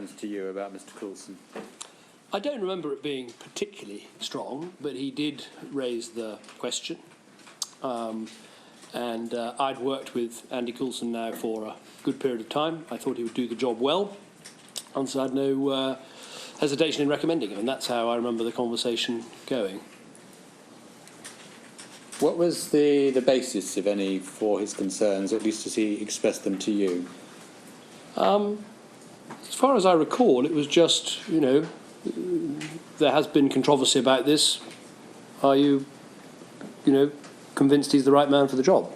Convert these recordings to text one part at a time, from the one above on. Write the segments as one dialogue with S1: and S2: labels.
S1: concerns to you about Mr. Coulson?
S2: I don't remember it being particularly strong, but he did raise the question. I'd worked with Andy Coulson now for a good period of time. I thought he would do the job well, and so I had no hesitation in recommending him, and that's how I remember the conversation going.
S1: What was the basis, if any, for his concerns, or at least as he expressed them to you?
S2: As far as I recall, it was just, there has been controversy about this. Are you, convinced he's the right man for the job?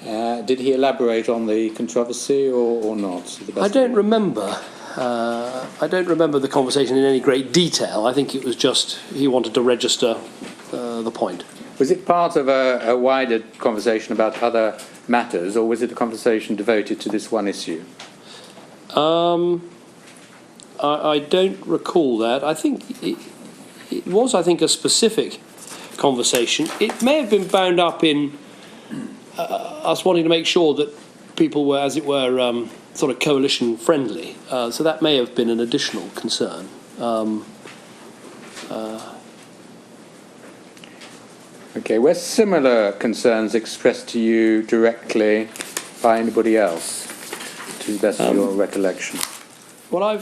S1: Did he elaborate on the controversy or not?
S2: I don't remember. I don't remember the conversation in any great detail. I think it was just he wanted to register the point.
S1: Was it part of a wider conversation about other matters, or was it a conversation devoted to this one issue?
S2: I don't recall that. I think it was, a specific conversation. It may have been bound up in us wanting to make sure that people were, as it were, sort of coalition friendly. So that may have been an additional concern.
S1: Okay, were similar concerns expressed to you directly by anybody else, to the best of your recollection?
S2: Well,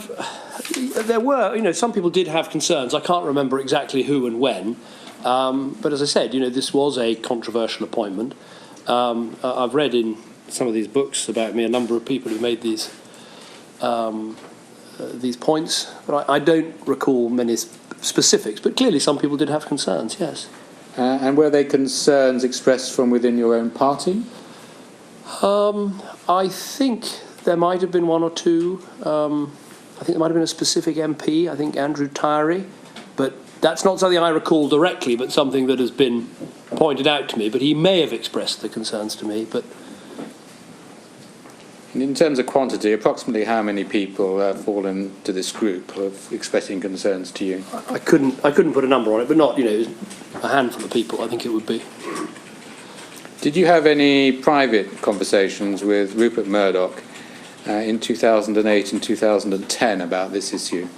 S2: there were, some people did have concerns. I can't remember exactly who and when, but as I said, this was a controversial appointment. I've read in some of these books about me a number of people who made these points, but I don't recall many specifics. But clearly, some people did have concerns. Yes.
S1: And were they concerns expressed from within your own party?
S2: I think there might have been one or two. I think there might have been a specific MP, I think Andrew Tyree, but that's not something I recall directly, but something that has been pointed out to me. But he may have expressed the concerns to me. But
S1: in terms of quantity, approximately how many people fall into this group of expressing concerns to you?
S2: I couldn't put a number on it, but not a handful of people. I think it would be.
S1: Did you have any private conversations with Rupert Murdoch in 2008 and 2010 about this issue?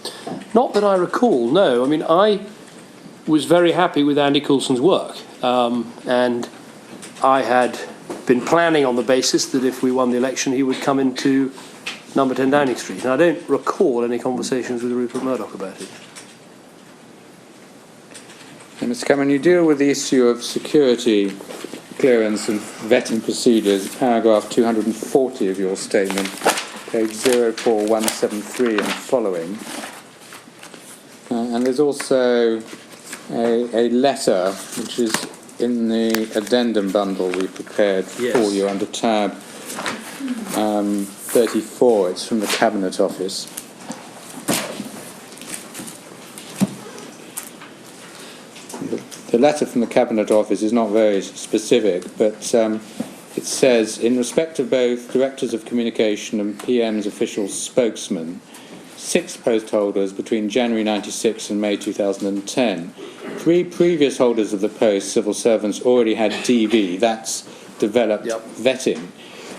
S2: Not that I recall, no. I was very happy with Andy Coulson's work, and I had been planning on the basis that if we won the election, he would come into number 10 Downing Street. And I don't recall any conversations with Rupert Murdoch about it.
S1: And Mr. Cameron, you deal with the issue of security clearance and vetting procedures, paragraph 240 of your statement, page 04173 and following. And there's also a letter which is in the addendum bundle we prepared for you under tab 34. It's from the Cabinet Office. The letter from the Cabinet Office is not very specific, but it says, in respect of both Directors of Communication and PM's official spokesman, 6 post holders between January 96 and May 2010. 3 previous holders of the post, civil servants, already had DV, that's developed vetting,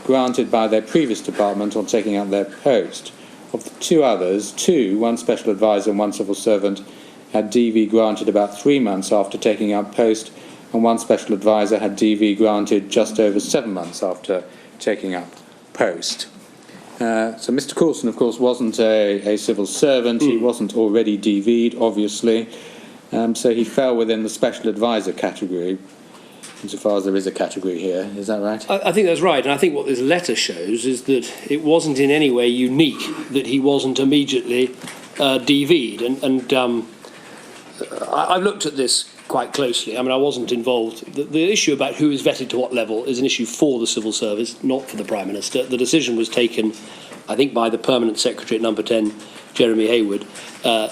S1: granted by their previous department on taking up their post. Of the 2 others, 2, one special advisor and one civil servant, had DV granted about 3 months after taking up post, and one special advisor had DV granted just over 7 months after taking up post. So Mr. Coulson, of course, wasn't a civil servant. He wasn't already DV'd, obviously. So he fell within the special advisor category, insofar as there is a category here. Is that right?
S2: I think that's right. And I think what this letter shows is that it wasn't in any way unique that he wasn't immediately DV'd. And I've looked at this quite closely. I wasn't involved. The issue about who is vetted to what level is an issue for the civil service, not for the Prime Minister. The decision was taken, I think, by the Permanent Secretary at number 10, Jeremy Hayward,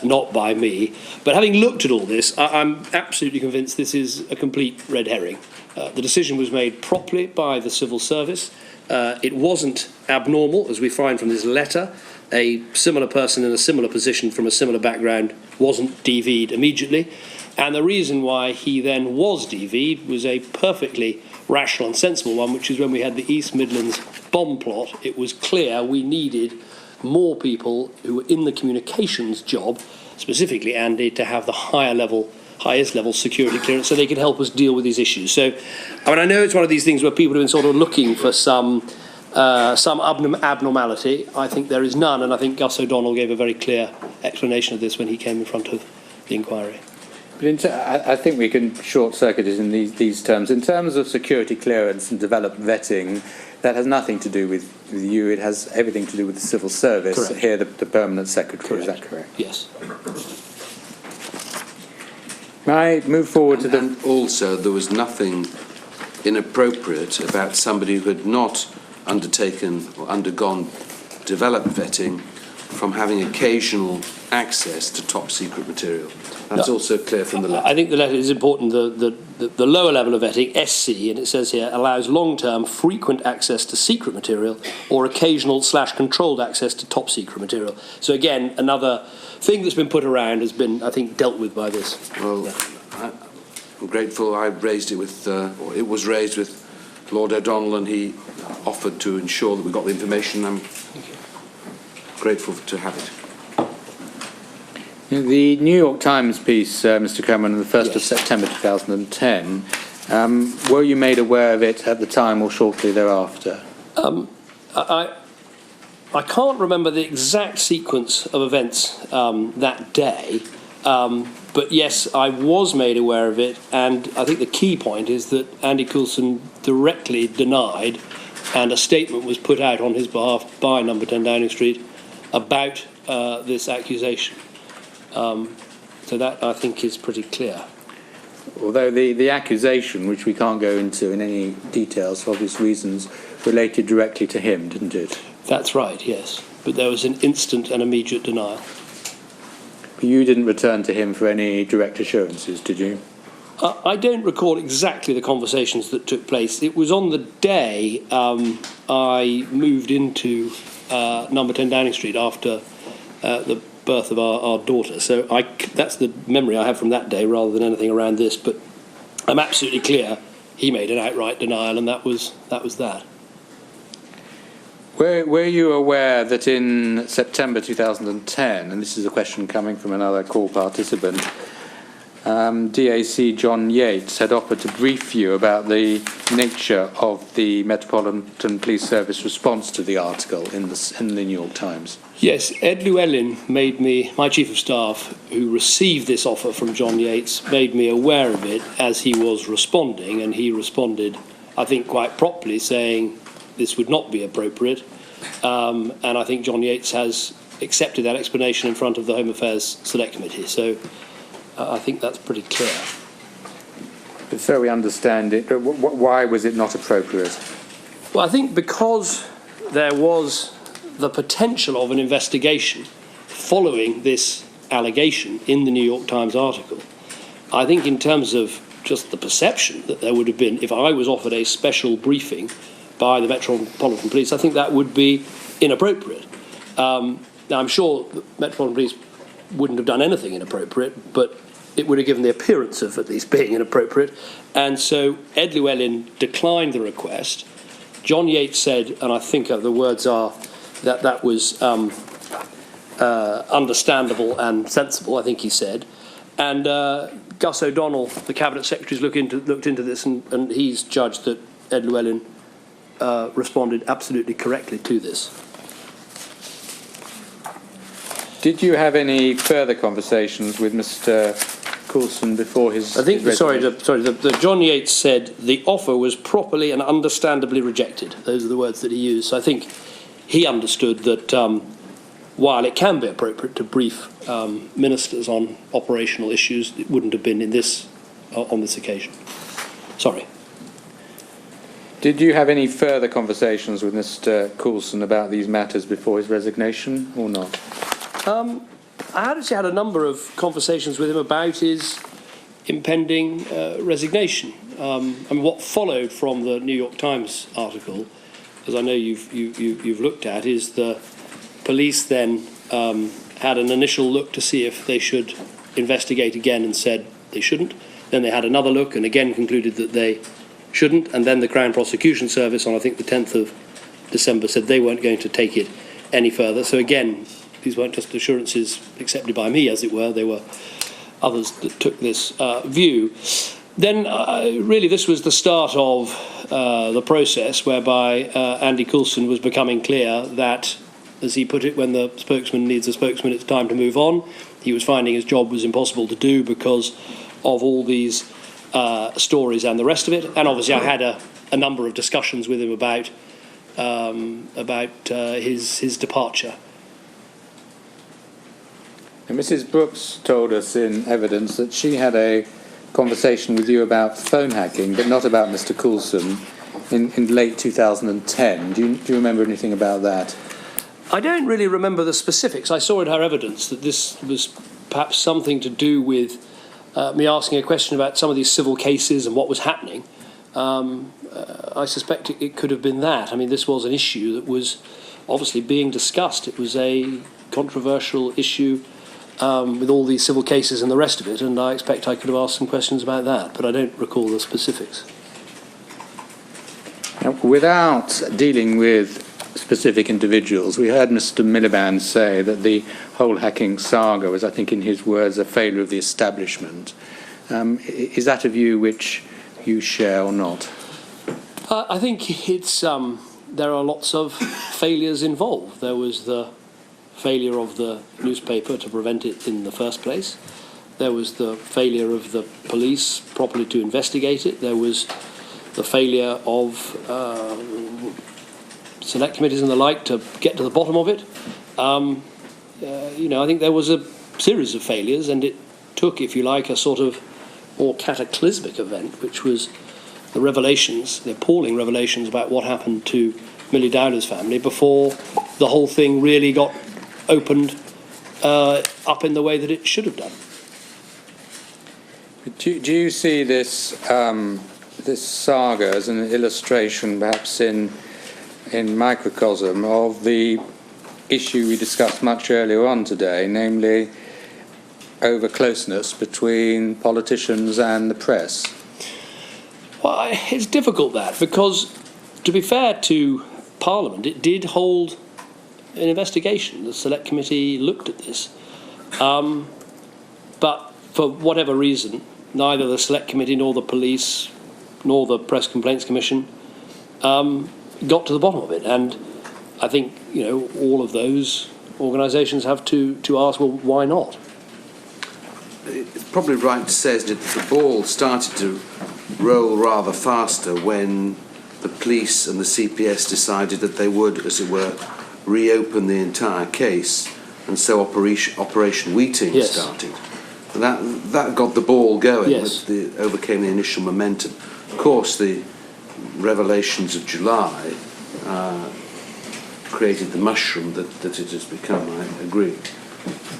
S2: not by me. But having looked at all this, I'm absolutely convinced this is a complete red herring. The decision was made properly by the civil service. It wasn't abnormal, as we find from this letter. A similar person in a similar position from a similar background wasn't DV'd immediately. And the reason why he then was DV'd was a perfectly rational and sensible one, which is when we had the East Midlands bomb plot. It was clear we needed more people who were in the communications job, specifically Andy, to have the highest level security clearance so they could help us deal with these issues. So, I know it's one of these things where people have been sort of looking for some abnormality. I think there is none, and I think Gus O'Donnell gave a very clear explanation of this when he came in front of the inquiry.
S1: But I think we can short-circuit it in these terms. In terms of security clearance and developed vetting, that has nothing to do with you. It has everything to do with the civil service.
S2: Correct.
S1: Here, the permanent secretary.
S2: Correct.
S1: Is that correct?
S2: Yes.
S1: May I move forward to the...
S3: And also, there was nothing inappropriate about somebody who had not undertaken or undergone developed vetting from having occasional access to top-secret material. That's also clear from the letter.
S2: I think the letter is important. The lower level of vetting, SC, and it says here, allows long-term frequent access to secret material or occasional/controlled access to top-secret material. So again, another thing that's been put around has been, I think, dealt with by this.
S3: Well, I'm grateful I raised it with, or it was raised with Lord O'Donnell, and he offered to ensure that we got the information. I'm grateful to have it.
S1: The New York Times piece, Mr. Cameron, on the 1st of
S2: Yes.
S1: September 2010, were you made aware of it at the time or shortly thereafter?
S2: I can't remember the exact sequence of events that day, but yes, I was made aware of it, and I think the key point is that Andy Coulson directly denied, and a statement was put out on his behalf by Number 10 Downing Street about this accusation. So that, I think, is pretty clear.
S1: Although the accusation, which we can't go into in any details for obvious reasons, related directly to him, didn't it?
S2: That's right, yes. But there was an instant and immediate denial.
S1: You didn't return to him for any direct assurances, did you?
S2: I don't recall exactly the conversations that took place. It was on the day I moved into Number 10 Downing Street after the birth of our daughter. So that's the memory I have from that day rather than anything around this. But I'm absolutely clear he made an outright denial, and that was that.
S1: Were you aware that in September 2010, and this is a question coming from another call participant, DAC John Yates had offered to brief you about the nature of the Metropolitan Police Service response to the article in the New York Times?
S2: Yes, Ed Llewellyn my chief of staff, who received this offer from John Yates, made me aware of it as he was responding, and he responded, I think, quite properly, saying this would not be appropriate. And I think John Yates has accepted that explanation in front of the Home Affairs Select Committee. So I think that's pretty clear.
S1: So we understand it. Why was it not appropriate?
S2: Well, I think because there was the potential of an investigation following this allegation in the New York Times article. I think in terms of just the perception that there would have been, if I was offered a special briefing by the Metropolitan Police, I think that would be inappropriate. Now, I'm sure the Metropolitan Police wouldn't have done anything inappropriate, but it would have given the appearance of at least being inappropriate. And so Ed Llewellyn declined the request. John Yates said, and I think the words are that was understandable and sensible, I think he said. And Gus O'Donnell, the Cabinet Secretary, looked into this, and he's judged that Ed Llewellyn responded absolutely correctly to this.
S1: Did you have any further conversations with Mr. Coulson before his?
S2: I think.
S1: his
S2: The John Yates said the offer was properly and understandably rejected. Those are the words that he used. So I think he understood that while it can be appropriate to brief ministers on operational issues, it wouldn't have been on this occasion. Sorry.
S1: Did you have any further conversations with Mr. Coulson about these matters before his resignation, or not?
S2: I actually had a number of conversations with him about his impending resignation. What followed from the New York Times article, as I know you've looked at, is the police then had an initial look to see if they should investigate again and said they shouldn't. Then they had another look and again concluded that they shouldn't. And then the Crown Prosecution Service on, I think, the 10th of December said they weren't going to take it any further. So again, these weren't just assurances accepted by me, as it were. They were others that took this view. Then really this was the start of the process whereby Andy Coulson was becoming clear that, as he put it, when the spokesman needs a spokesman, it's time to move on. He was finding his job was impossible to do because of all these stories and the rest of it. And obviously I had a number of discussions with him about his departure.
S1: And Mrs. Brooks told us in evidence that she had a conversation with you about phone hacking, but not about Mr. Coulson, in late 2010. Do you remember anything about that?
S2: I don't really remember the specifics. I saw in her evidence that this was perhaps something to do with me asking a question about some of these civil cases and what was happening. I suspect it could have been that. I mean, this was an issue that was obviously being discussed. It was a controversial issue with all these civil cases and the rest of it, and I expect I could have asked some questions about that, but I don't recall the specifics.
S1: Now, without dealing with specific individuals, we heard Mr. Miliband say that the whole hacking saga was, I think in his words, a failure of the establishment. Is that a view which you share or not?
S2: I think it's there are lots of failures involved. There was the failure of the newspaper to prevent it in the first place. There was the failure of the police properly to investigate it. There was the failure of select committees and the like to get to the bottom of it. I think there was a series of failures, and it took, if you like, a sort of more cataclysmic event, which was the revelations, the appalling revelations about what happened to Millie Dowler's family before the whole thing really got opened up in the way that it should have done.
S1: Do you see this this saga as an illustration, perhaps in microcosm, of the issue we discussed much earlier on today, namely over closeness between politicians and the press?
S2: Well, it's difficult, that, because to be fair to Parliament, it did hold an investigation. The Select Committee looked at this. But for whatever reason, neither the Select Committee nor the police nor the Press Complaints Commission got to the bottom of it. And I think, all of those organisations have to ask, well, why not?
S3: It's probably right to say that the ball started to roll rather faster when the police and the CPS decided that they would, as it were, reopen the entire case, and so Operation Wheating started. And that got the ball going.
S2: Yes.
S3: Overcame the initial momentum. Of course, the revelations of July created the mushroom that it has become, I agree.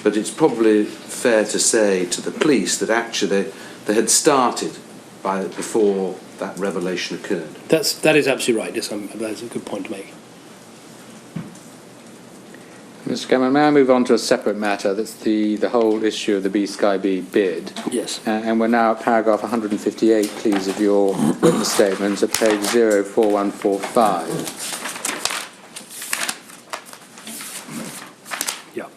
S3: But it's probably fair to say to the police that actually they had started before that revelation occurred.
S2: That is absolutely right. Yes, that's a good point to make.
S1: Mr. Cameron, may I move on to a separate matter? That's the whole issue of the BSkyB bid.
S2: Yes.
S1: And we're now at paragraph 158, please, of your witness statement at page 04145.
S2: Yeah.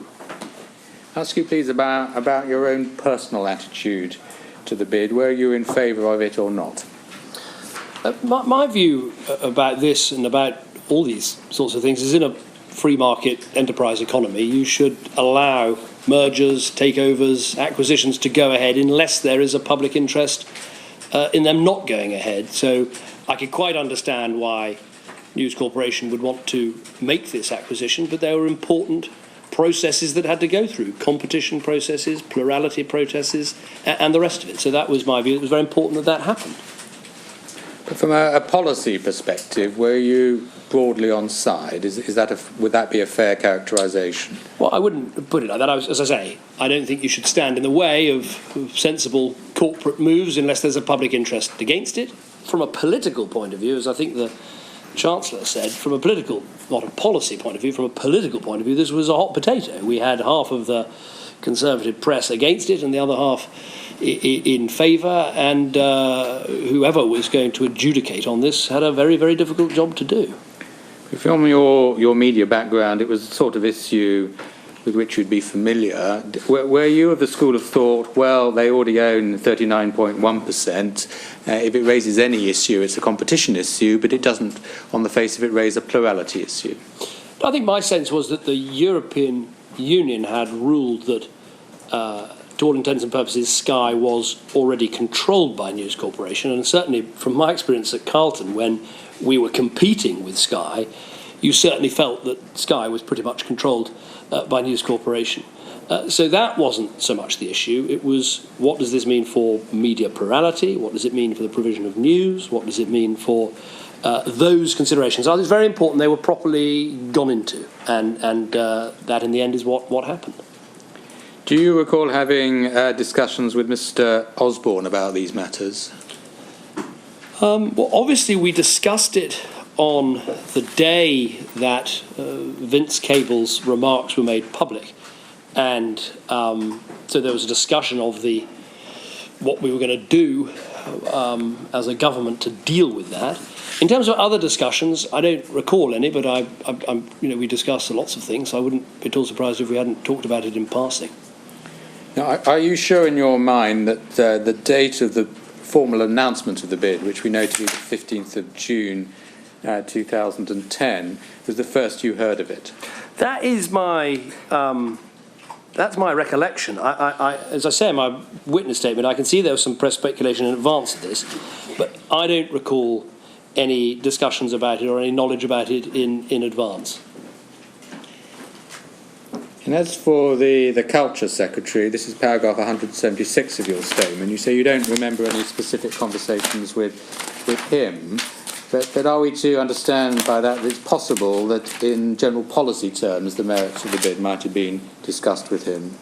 S1: Ask you, please, about your own personal attitude to the bid. Were you in favour of it or not?
S2: My view about this and about all these sorts of things is, in a free market enterprise economy, you should allow mergers, takeovers, acquisitions to go ahead unless there is a public interest in them not going ahead. So I could quite understand why News Corporation would want to make this acquisition, but there were important processes that had to go through, competition processes, plurality processes, and the rest of it. So that was my view. It was very important that happened.
S1: But from a policy perspective, were you broadly on side? Would that be a fair characterisation?
S2: Well, I wouldn't put it like that. As I say, I don't think you should stand in the way of sensible corporate moves unless there's a public interest against it. From a political point of view, as I think the Chancellor said, from a political, not a policy point of view, from a political point of view, this was a hot potato. We had half of the Conservative press against it and the other half in favour, and whoever was going to adjudicate on this had a very, very difficult job to do.
S1: From your media background, it was the sort of issue with which you'd be familiar. Were you of the school of thought, well, they already own 39.1%, if it raises any issue, it's a competition issue, but it doesn't, on the face of it, raise a plurality issue?
S2: I think my sense was that the European Union had ruled that, to all intents and purposes, Sky was already controlled by News Corporation, and certainly from my experience at Carlton, when we were competing with Sky, you certainly felt that Sky was pretty much controlled by News Corporation. So that wasn't so much the issue. It was, what does this mean for media plurality? What does it mean for the provision of news? What does it mean for those considerations? I think it's very important they were properly gone into, and that in the end is what happened.
S1: Do you recall having discussions with Mr. Osborne about these matters?
S2: Well, obviously we discussed it on the day that Vince Cable's remarks were made public, and so there was a discussion of what we were going to do as a government to deal with that. In terms of other discussions, I don't recall any, but we discussed lots of things, so I wouldn't be at all surprised if we hadn't talked about it in passing.
S1: Now, are you sure in your mind that the date of the formal announcement of the bid, which we know to be the 15th of June 2010, was the first you heard of it?
S2: That is that's my recollection. As I say in my witness statement, I can see there was some press speculation in advance of this, but I don't recall any discussions about it or any knowledge about it in advance.
S1: And as for the Culture Secretary, this is paragraph 176 of your statement. You say you don't remember any specific conversations with him, but are we to understand by that it's possible that in general policy terms the merits of the bid might have been discussed with him?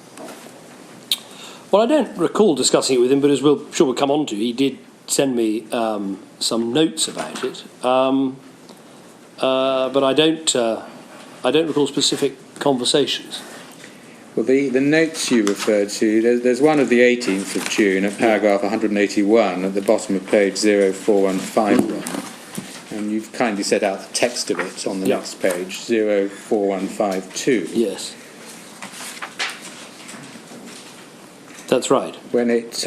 S2: Well, I don't recall discussing it with him, but as we'll come on to, he did send me some notes about it, but I don't recall specific conversations.
S1: Well, the notes you referred to, there's one of the 18th of June at paragraph 181 at the bottom of page 04151, and you've kindly set out the text of it on the next page, 04152.
S2: Yes. That's right.
S1: When it's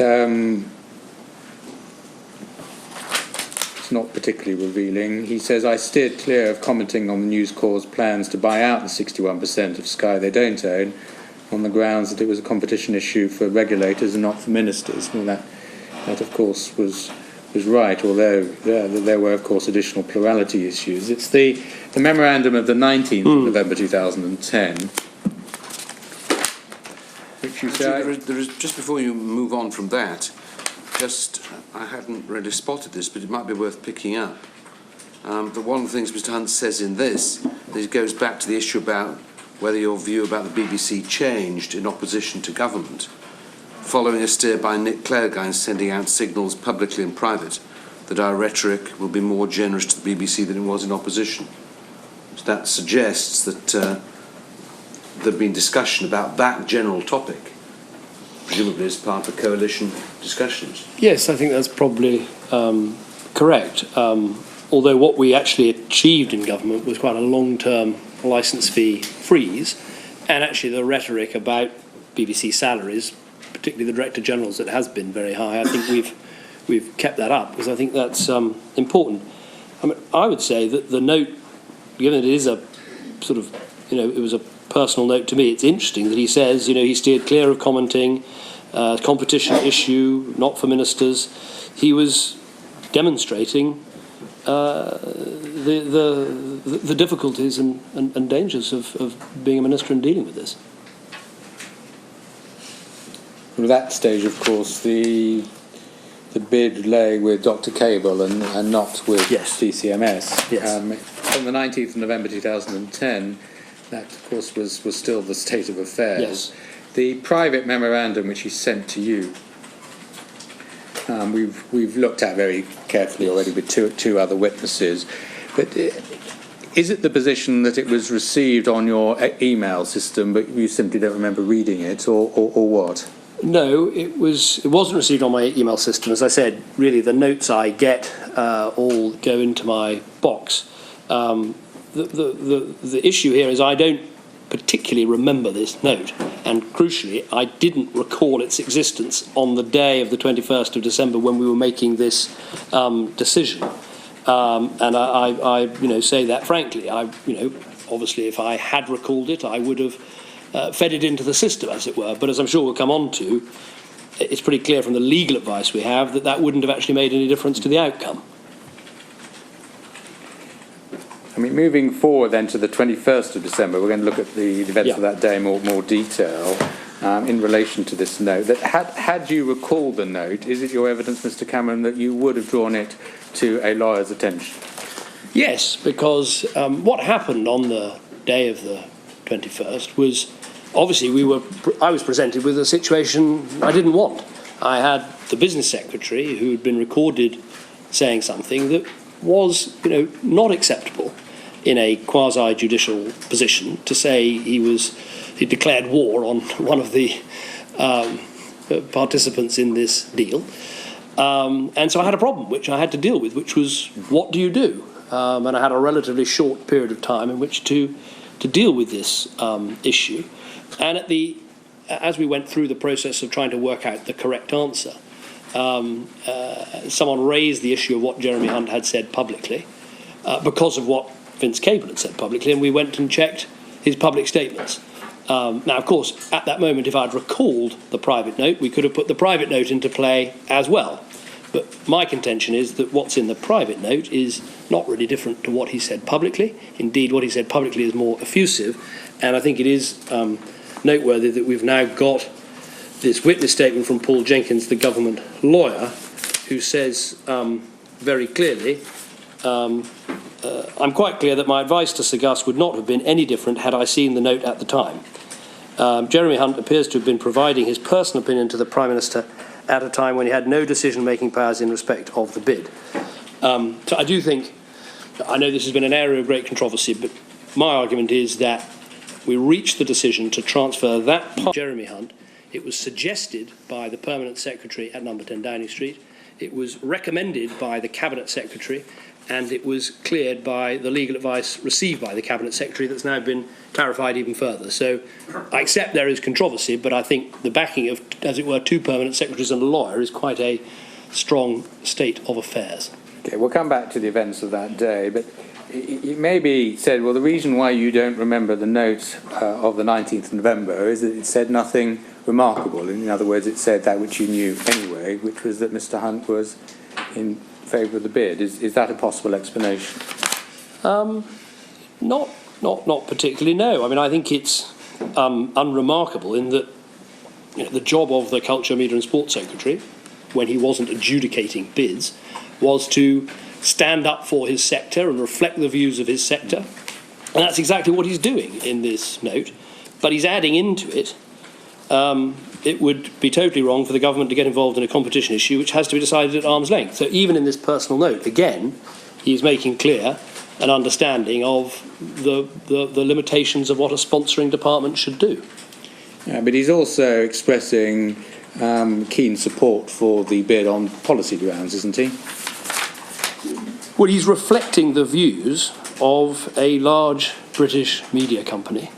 S1: not particularly revealing, he says, I steered clear of commenting on the News Corps' plans to buy out the 61% of Sky they don't own, on the grounds that it was a competition issue for regulators and not for ministers. Well, that of course was right, although there were of course additional plurality issues. It's the memorandum of the 19th of November 2010, which you say...
S3: There is, just before you move on from that, I hadn't really spotted this, but it might be worth picking up. But one of the things Mr. Hunt says in this, that it goes back to the issue about whether your view about the BBC changed in opposition to government, following a steer by Nick Clegg sending out signals publicly and private that our rhetoric will be more generous to the BBC than it was in opposition. So that suggests that there'd been discussion about that general topic, presumably as part of coalition discussions.
S2: Yes, I think that's probably correct. Although what we actually achieved in government was quite a long-term licence fee freeze, and actually the rhetoric about BBC salaries, particularly the Director General's, that has been very high. I think we've kept that up because I think that's important. I mean, I would say that the note, given that it is a sort of, it was a personal note to me, it's interesting that he says, he steered clear of commenting, competition issue, not for ministers. He was demonstrating the difficulties and dangers of being a minister and dealing with this.
S1: At that stage, of course, the bid lay with Dr. Cable and not with DCMS.
S2: Yes.
S1: On the 19th of November 2010, that, of course, was still the state of affairs.
S2: Yes.
S1: The private memorandum which he sent to you, we've looked at very carefully already with two other witnesses. But is it the position that it was received on your email system, but you simply don't remember reading it, or what?
S2: No, it wasn't received on my email system. As I said, really the notes I get all go into my box. the issue here is I don't particularly remember this note, and crucially, I didn't recall its existence on the day of the 21st of December when we were making this decision. And I say that frankly. Obviously, if I had recalled it, I would have fed it into the system, as it were. But as I'm sure we'll come on to, it's pretty clear from the legal advice we have that that wouldn't have actually made any difference to the outcome.
S1: I mean, moving forward then to the 21st of December, we're going to look at the events of that day in more detail in relation to this note. That had you recalled the note, is it your evidence, Mr. Cameron, that you would have drawn it to a lawyer's attention?
S2: Yes, because what happened on the day of the 21st was obviously I was presented with a situation I didn't want. I had the business secretary who had been recorded saying something that was, not acceptable in a quasi-judicial position, to say he declared war on one of the participants in this deal. And so I had a problem which I had to deal with, which was, what do you do? And I had a relatively short period of time in which to deal with this issue. And as we went through the process of trying to work out the correct answer, someone raised the issue of what Jeremy Hunt had said publicly because of what Vince Cable had said publicly, and we went and checked his public statements. Now, of course, at that moment, if I'd recalled the private note, we could have put the private note into play as well. But my contention is that what's in the private note is not really different to what he said publicly. Indeed, what he said publicly is more effusive, and I think it is noteworthy that we've now got this witness statement from Paul Jenkins, the government lawyer, who says very clearly, I'm quite clear that my advice to Sir Gus would not have been any different had I seen the note at the time. Jeremy Hunt appears to have been providing his personal opinion to the Prime Minister at a time when he had no decision-making powers in respect of the bid. So I do think, I know this has been an area of great controversy, but my argument is that we reached the decision to transfer that part of Jeremy Hunt. It was suggested by the Permanent Secretary at number 10 Downing Street. It was recommended by the Cabinet Secretary, and it was cleared by the legal advice received by the Cabinet Secretary that's now been clarified even further. So I accept there is controversy, but I think the backing of, as it were, two Permanent Secretaries and a lawyer is quite a strong state of affairs.
S1: Okay, we'll come back to the events of that day, but it may be said, well, the reason why you don't remember the note of the 19th of November is that it said nothing remarkable. In other words, it said that which you knew anyway, which was that Mr. Hunt was in favour of the bid. Is that a possible explanation?
S2: Not particularly, no. I mean, I think it's unremarkable in that the job of the Culture, Media and Sports Secretary, when he wasn't adjudicating bids, was to stand up for his sector and reflect the views of his sector. And that's exactly what he's doing in this note. But he's adding into it, it would be totally wrong for the government to get involved in a competition issue which has to be decided at arm's length. So even in this personal note, again, he's making clear an understanding of the limitations of what a sponsoring department should do.
S1: Yeah, but he's also expressing keen support for the bid on policy grounds, isn't he?
S2: Well, he's reflecting the views of a large British media company.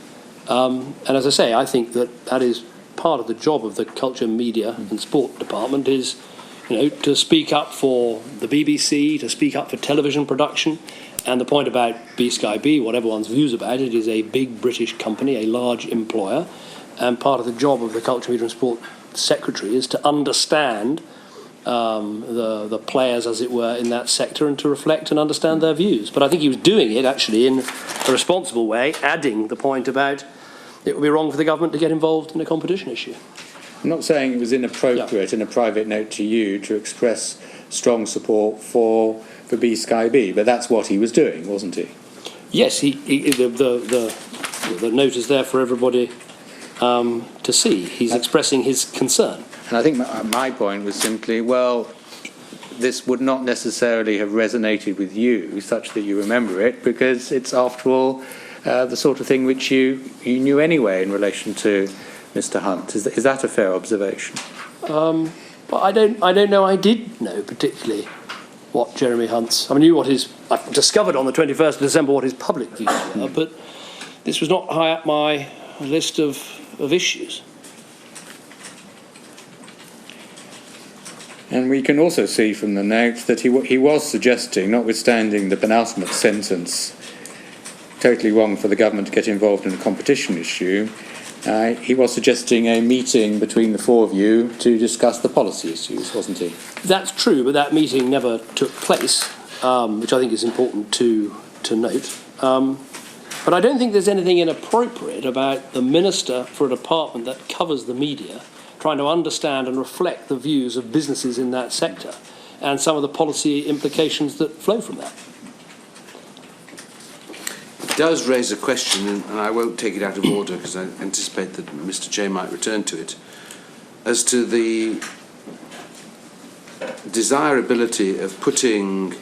S2: And as I say, I think that is part of the job of the Culture, Media and Sport Department is, to speak up for the BBC, to speak up for television production. And the point about BSkyB, whatever one's views about it, is a big British company, a large employer. And part of the job of the Culture, Media and Sport Secretary is to understand the players, as it were, in that sector and to reflect and understand their views. But I think he was doing it, actually, in a responsible way, adding the point about it would be wrong for the government to get involved in a competition issue.
S1: I'm not saying it was inappropriate in a private note to you to express strong support for BSkyB, but that's what he was doing, wasn't he?
S2: Yes, the note is there for everybody to see. He's expressing his concern.
S1: And I think my point was simply, well, this would not necessarily have resonated with you such that you remember it, because it's, after all, the sort of thing which you knew anyway in relation to Mr. Hunt. Is that a fair observation?
S2: But I don't know I did know particularly what Jeremy Hunt's... I knew what his... I discovered on the 21st of December what his public views were, but this was not high up my list of issues.
S1: And we can also see from the notes that he was suggesting, notwithstanding the penultimate sentence, totally wrong for the government to get involved in a competition issue, he was suggesting a meeting between the four of you to discuss the policy issues, wasn't he?
S2: That's true, but that meeting never took place, which I think is important to note. But I don't think there's anything inappropriate about the Minister for a department that covers the media trying to understand and reflect the views of businesses in that sector and some of the policy implications that flow from that.
S3: It does raise a question, and I won't take it out of order because I anticipate that Mr. Jay might return to it, as to the desirability of putting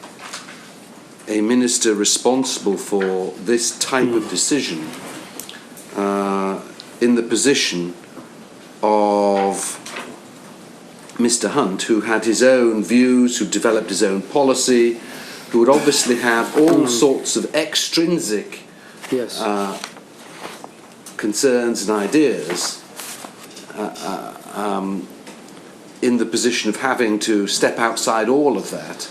S3: a minister responsible for this type of decision in the position of Mr. Hunt, who had his own views, who developed his own policy, who would obviously have all sorts of extrinsic concerns and ideas in the position of having to step outside all of that.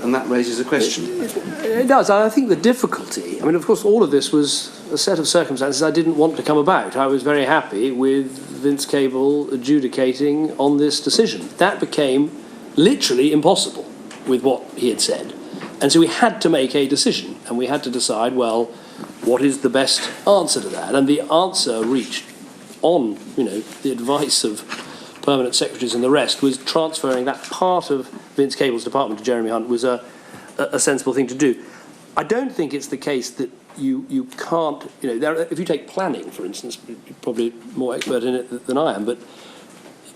S3: And that raises a question.
S2: It does. I think the difficulty, I mean, of course, all of this was a set of circumstances I didn't want to come about. I was very happy with Vince Cable adjudicating on this decision. That became literally impossible with what he had said. And so we had to make a decision, and we had to decide, well, what is the best answer to that? And the answer reached on, the advice of permanent secretaries and the rest was transferring that part of Vince Cable's department to Jeremy Hunt was a sensible thing to do. I don't think it's the case that you can't, if you take planning, for instance, you're probably more expert in it than I am, but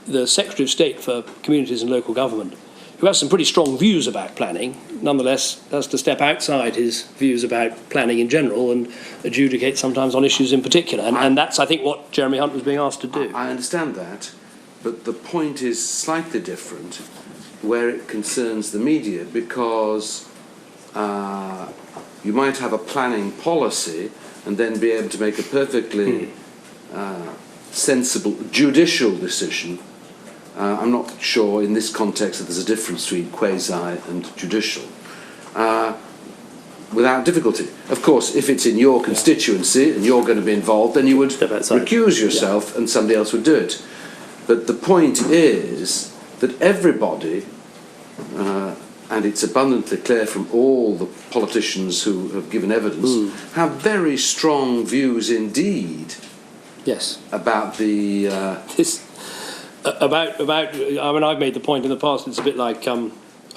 S2: the Secretary of State for Communities and Local Government, who has some pretty strong views about planning, nonetheless has to step outside his views about planning in general and adjudicate sometimes on issues in particular. And that's, I think, what Jeremy Hunt was being asked to do.
S3: I understand that, but the point is slightly different where it concerns the media, because you might have a planning policy and then be able to make a perfectly sensible judicial decision. I'm not sure in this context that there's a difference between quasi and judicial, without difficulty. Of course, if it's in your constituency and you're going to be involved, then you would recuse yourself and somebody else would do it. But the point is that everybody, and it's abundantly clear from all the politicians who have given evidence, have very strong views indeed.
S2: Yes.
S3: About the
S2: I mean, I've made the point in the past. It's a bit like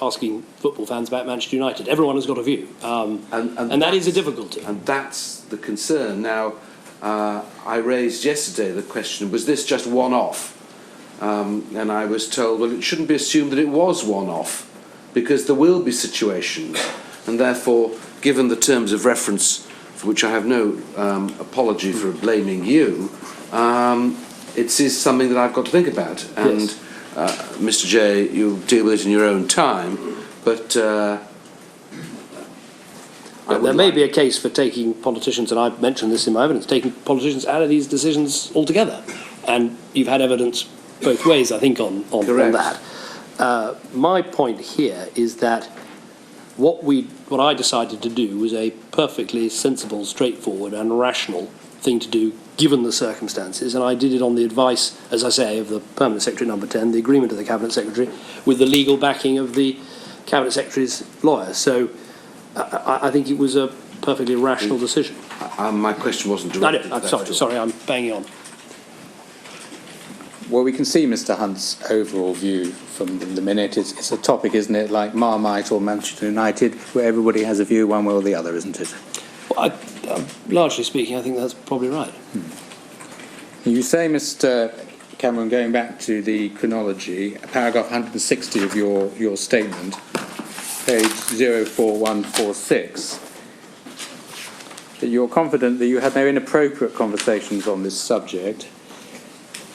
S2: asking football fans about Manchester United. Everyone has got a view, and that is a difficulty.
S3: And that's the concern. Now, I raised yesterday the question: was this just one-off? And I was told, well, it shouldn't be assumed that it was one-off, because there will be situations, and therefore, given the terms of reference, for which I have no apology for blaming you, it is something that I've got to think about. And
S2: yes.
S3: Mr. Jay, you'll deal with it in your own time, but
S2: there may be a case for taking politicians, and I've mentioned this in my evidence, taking politicians out of these decisions altogether. And you've had evidence both ways, I think, on that. My point here is that what I decided to do was a perfectly sensible, straightforward and rational thing to do given the circumstances, and I did it on the advice, as I say, of the Permanent Secretary number 10, the agreement of the Cabinet Secretary, with the legal backing of the Cabinet Secretary's lawyer. So I think it was a perfectly rational decision.
S3: My question wasn't directed
S2: I'm sorry, I'm banging on.
S1: Well, we can see Mr. Hunt's overall view from the minute. It's a topic, isn't it, like Marmite or Manchester United, where everybody has a view one way or the other, isn't it?
S2: Well, largely speaking, I think that's probably right.
S1: You say, Mr. Cameron, going back to the chronology, paragraph 160 of your statement, page 04146, that you're confident that you had no inappropriate conversations on this subject,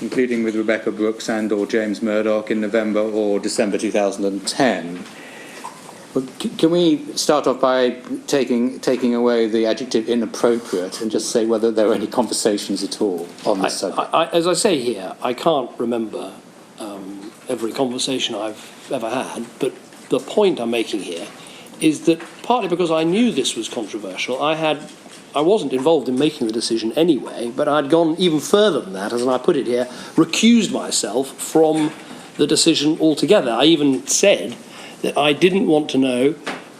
S1: including with Rebecca Brooks and or James Murdoch in November or December 2010. Well, can we start off by taking away the adjective inappropriate and just say whether there were any conversations at all on this subject?
S2: As I say here, I can't remember every conversation I've ever had, but the point I'm making here is that partly because I knew this was controversial, I wasn't involved in making the decision anyway, but I'd gone even further than that, as I put it here, recused myself from the decision altogether. I even said that I didn't want to know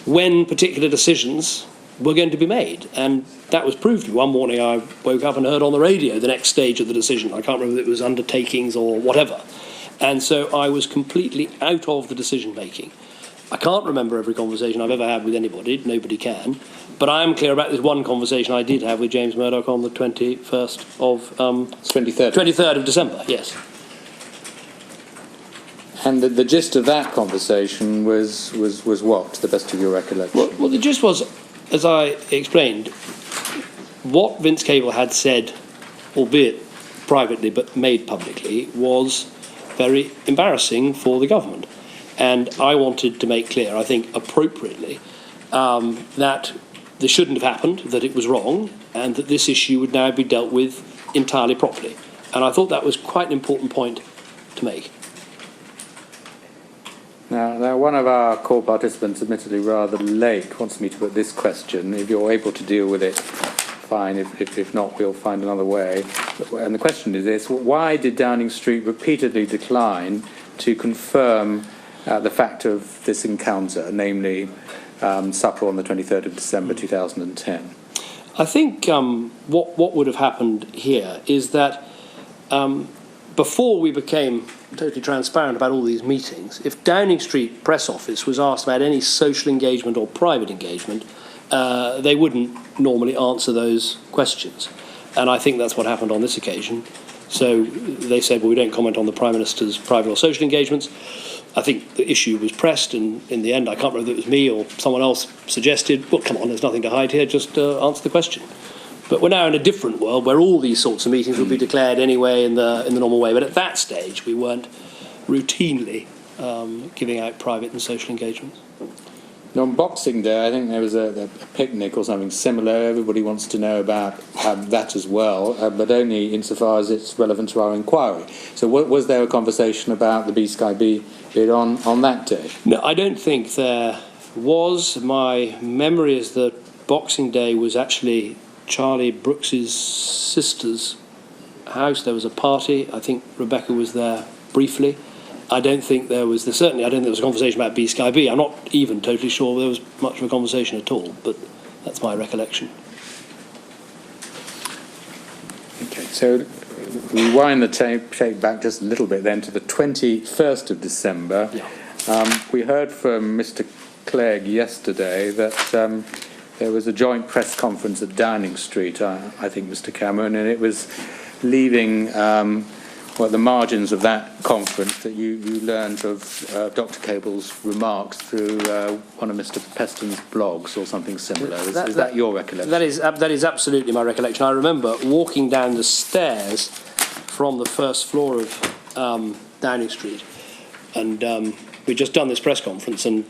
S2: when particular decisions were going to be made. And that was proved. One morning I woke up and heard on the radio the next stage of the decision. I can't remember if it was undertakings or whatever. And so I was completely out of the decision making. I can't remember every conversation I've ever had with anybody. Nobody can. But I am clear about this one conversation I did have with James Murdoch on the 23rd of December, yes.
S1: And the gist of that conversation was what, to the best of your recollection?
S2: Well, the gist was, as I explained, what Vince Cable had said, albeit privately but made publicly, was very embarrassing for the government. And I wanted to make clear, I think appropriately, that this shouldn't have happened, that it was wrong, and that this issue would now be dealt with entirely properly. And I thought that was quite an important point to make.
S1: Now, one of our call participants, admittedly rather late, wants me to put this question. If you're able to deal with it, fine. If not, we'll find another way. And the question is this: why did Downing Street repeatedly decline to confirm the fact of this encounter, namely supper on the 23rd of December 2010?
S2: I think what would have happened here is that before we became totally transparent about all these meetings, if Downing Street press office was asked about any social engagement or private engagement, they wouldn't normally answer those questions. And I think that's what happened on this occasion. So they said, well, we don't comment on the Prime Minister's private or social engagements. I think the issue was pressed, and in the end, I can't remember if it was me or someone else suggested, well, come on, there's nothing to hide here, just answer the question. But we're now in a different world where all these sorts of meetings will be declared anyway in the normal way. But at that stage, we weren't routinely giving out private and social engagements.
S1: On Boxing Day, I think there was a picnic or something similar. Everybody wants to know about that as well, but only insofar as it's relevant to our inquiry. So was there a conversation about the BSkyB bid on that day?
S2: No, I don't think there was. My memory is that Boxing Day was actually Charlie Brooks's sister's house. There was a party. I think Rebecca was there briefly. I don't think there was a conversation about BSkyB. I'm not even totally sure there was much of a conversation at all, but that's my recollection.
S1: Okay, so we wind the tape back just a little bit then to the 21st of December. Yeah. We heard from Mr. Clegg yesterday that there was a joint press conference at Downing Street, I think, Mr. Cameron, and it was leaving the margins of that conference that you learned of Dr. Cable's remarks through one of Mr. Peston's blogs or something similar. Is that your recollection? That
S2: is absolutely my recollection. I remember walking down the stairs from the first floor of Downing Street, and we'd just done this press conference, and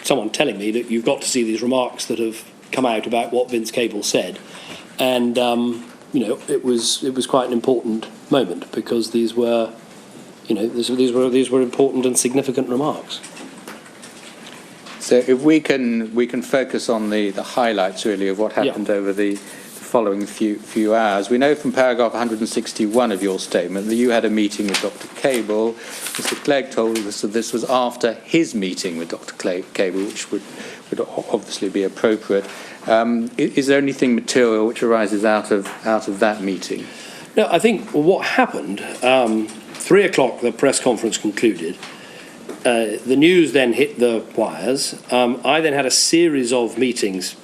S2: someone telling me that you've got to see these remarks that have come out about what Vince Cable said, and it was quite an important moment because these were important and significant remarks.
S1: So if we can focus on the highlights really of what happened over the following few hours. We know from paragraph 161 of your statement that you had a meeting with Dr. Cable. Mr. Clegg told us that this was after his meeting with Dr. Cable, which would obviously be appropriate. Is there anything material which arises out of that meeting?
S2: No, I think what happened, 3 o'clock the press conference concluded. The news then hit the wires. I then had a series of meetings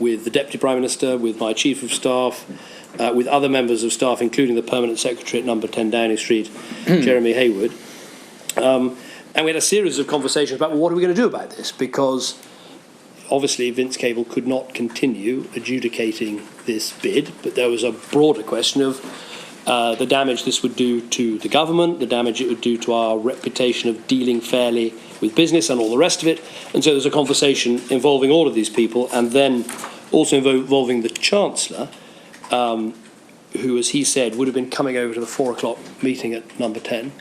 S2: with the Deputy Prime Minister, with my Chief of Staff, with other members of staff, including the Permanent Secretary at number 10 Downing Street, Jeremy Hayward. And we had a series of conversations about, well, what are we going to do about this? Because obviously Vince Cable could not continue adjudicating this bid, but there was a broader question of the damage this would do to the government, the damage it would do to our reputation of dealing fairly with business and all the rest of it. And so there's a conversation involving all of these people, and then also involving the Chancellor, who, as he said, would have been coming over to the 4 o'clock meeting at number 10,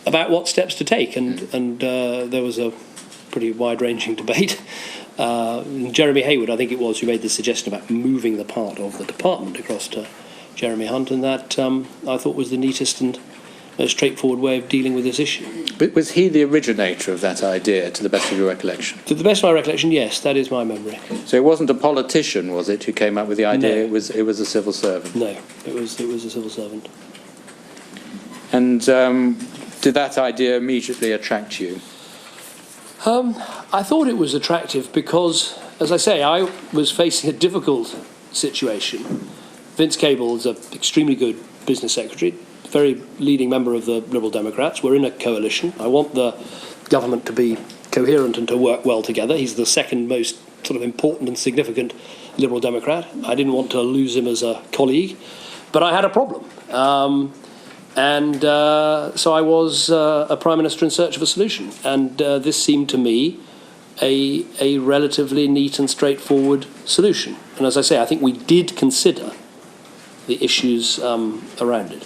S2: about what steps to take. And there was a pretty wide-ranging debate. Jeremy Hayward, I think it was, who made the suggestion about moving the part of the department across to Jeremy Hunt, and that I thought was the neatest and most straightforward way of dealing with this issue.
S1: But was he the originator of that idea, to the best of your recollection?
S2: To the best of my recollection, yes, that is my memory.
S1: So it wasn't a politician, was it, who came up with the idea?
S2: No.
S1: It was a civil servant.
S2: No, it was a civil servant.
S1: And did that idea immediately attract you?
S2: I thought it was attractive because, as I say, I was facing a difficult situation. Vince Cable is an extremely good business secretary, very leading member of the Liberal Democrats. We're in a coalition. I want the government to be coherent and to work well together. He's the second most sort of important and significant Liberal Democrat. I didn't want to lose him as a colleague, but I had a problem. So I was a Prime Minister in search of a solution. And this seemed to me a relatively neat and straightforward solution. And as I say, I think we did consider the issues around it.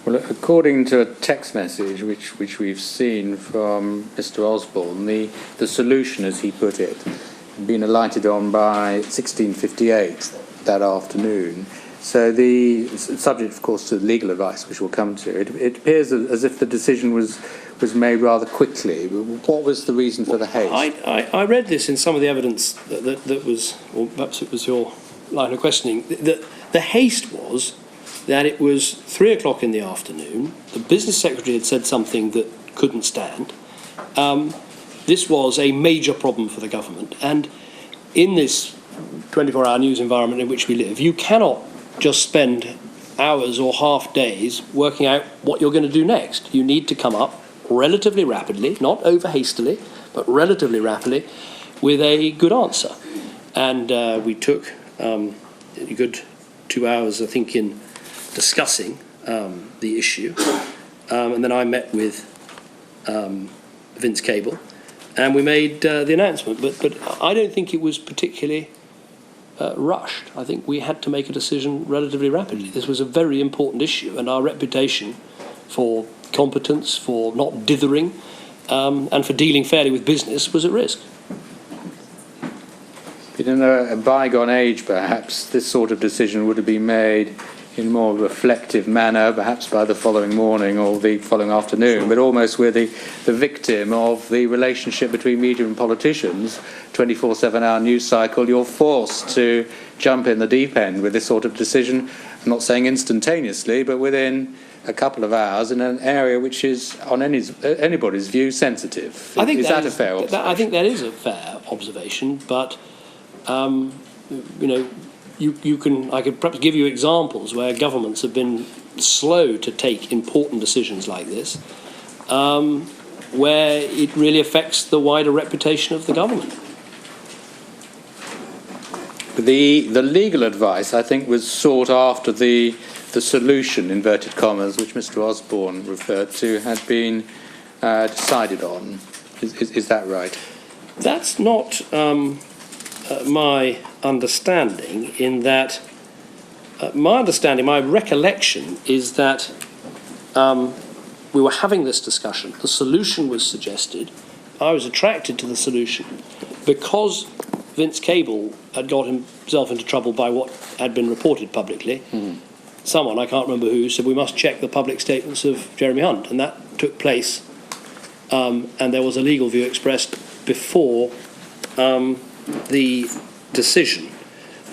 S1: Well, according to a text message which we've seen from Mr. Osborne, the solution, as he put it, had been alighted on by 16:58 that afternoon. So the subject, of course, to legal advice, which we'll come to, it appears as if the decision was made rather quickly. What was the reason for the haste?
S2: I read this in some of the evidence that was, or perhaps it was your line of questioning. The haste was that it was 3 o'clock in the afternoon. The business secretary had said something that couldn't stand. This was a major problem for the government. And in this 24-hour news environment in which we live, you cannot just spend hours or half days working out what you're going to do next. You need to come up relatively rapidly, not over hastily, but relatively rapidly, with a good answer. And we took a good 2 hours, I think, in discussing the issue. And then I met with Vince Cable, and we made the announcement. But I don't think it was particularly rushed. I think we had to make a decision relatively rapidly. This was a very important issue, and our reputation for competence, for not dithering, and for dealing fairly with business was at risk.
S1: But in a bygone age, perhaps, this sort of decision would have been made in a more reflective manner, perhaps by the following morning or the following afternoon, but almost we're the victim of the relationship between media and politicians. 24/7-hour news cycle, you're forced to jump in the deep end with this sort of decision. I'm not saying instantaneously, but within a couple of hours in an area which is, on anybody's view, sensitive.
S2: I think
S1: is that a fair observation?
S2: I think that is a fair observation, but I could perhaps give you examples where governments have been slow to take important decisions like this, where it really affects the wider reputation of the government.
S1: The legal advice, I think, was sought after the solution, inverted commas, which Mr. Osborne referred to, had been decided on. Is that right?
S2: That's not my understanding, in that my recollection is that we were having this discussion, the solution was suggested, I was attracted to the solution because Vince Cable had got himself into trouble by what had been reported publicly. Someone, I can't remember who, said we must check the public statements of Jeremy Hunt, and that took place, and there was a legal view expressed before the decision.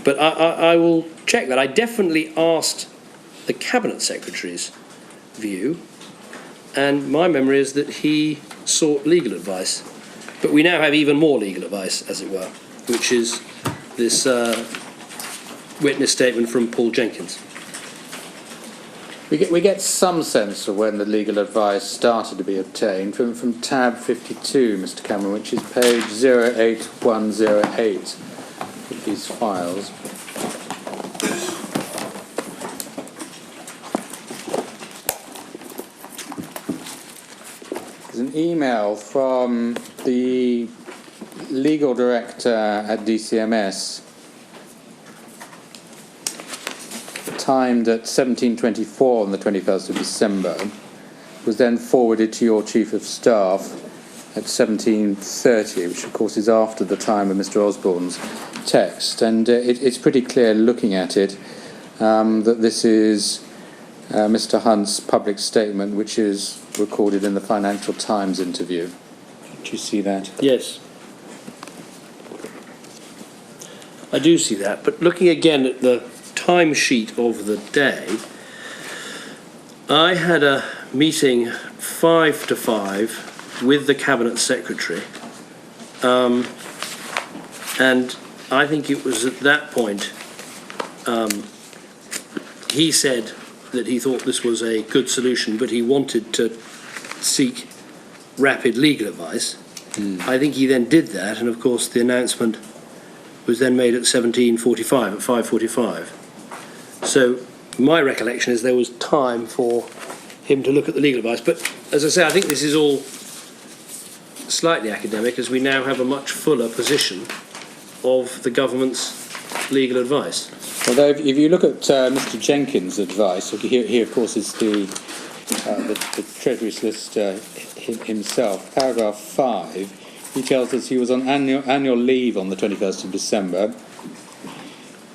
S2: But I will check that. I definitely asked the Cabinet Secretary's view, and my memory is that he sought legal advice. But we now have even more legal advice, as it were, which is this witness statement from Paul Jenkins.
S1: We get some sense of when the legal advice started to be obtained from tab 52, Mr. Cameron, which is page 08108 of these files. There's an email from the legal director at DCMS, timed at 17:24 on the 21st of December, was then forwarded to your Chief of Staff at 17:30, which of course is after the time of Mr. Osborne's text. And it's pretty clear looking at it that this is Mr. Hunt's public statement, which is recorded in the Financial Times interview. Do you see that?
S2: Yes. I do see that, but looking again at the timesheet of the day, I had a meeting 5 to 5 with the Cabinet Secretary, and I think it was at that point he said that he thought this was a good solution, but he wanted to seek rapid legal advice. I think he then did that, and of course the announcement was then made at 17:45, at 5:45. So my recollection is there was time for him to look at the legal advice. But as I say, I think this is all slightly academic, as we now have a much fuller position of the government's legal advice.
S1: Although if you look at Mr. Jenkins' advice, here of course is the Treasury Solicitor himself, paragraph 5, he tells us he was on annual leave on the 21st of December,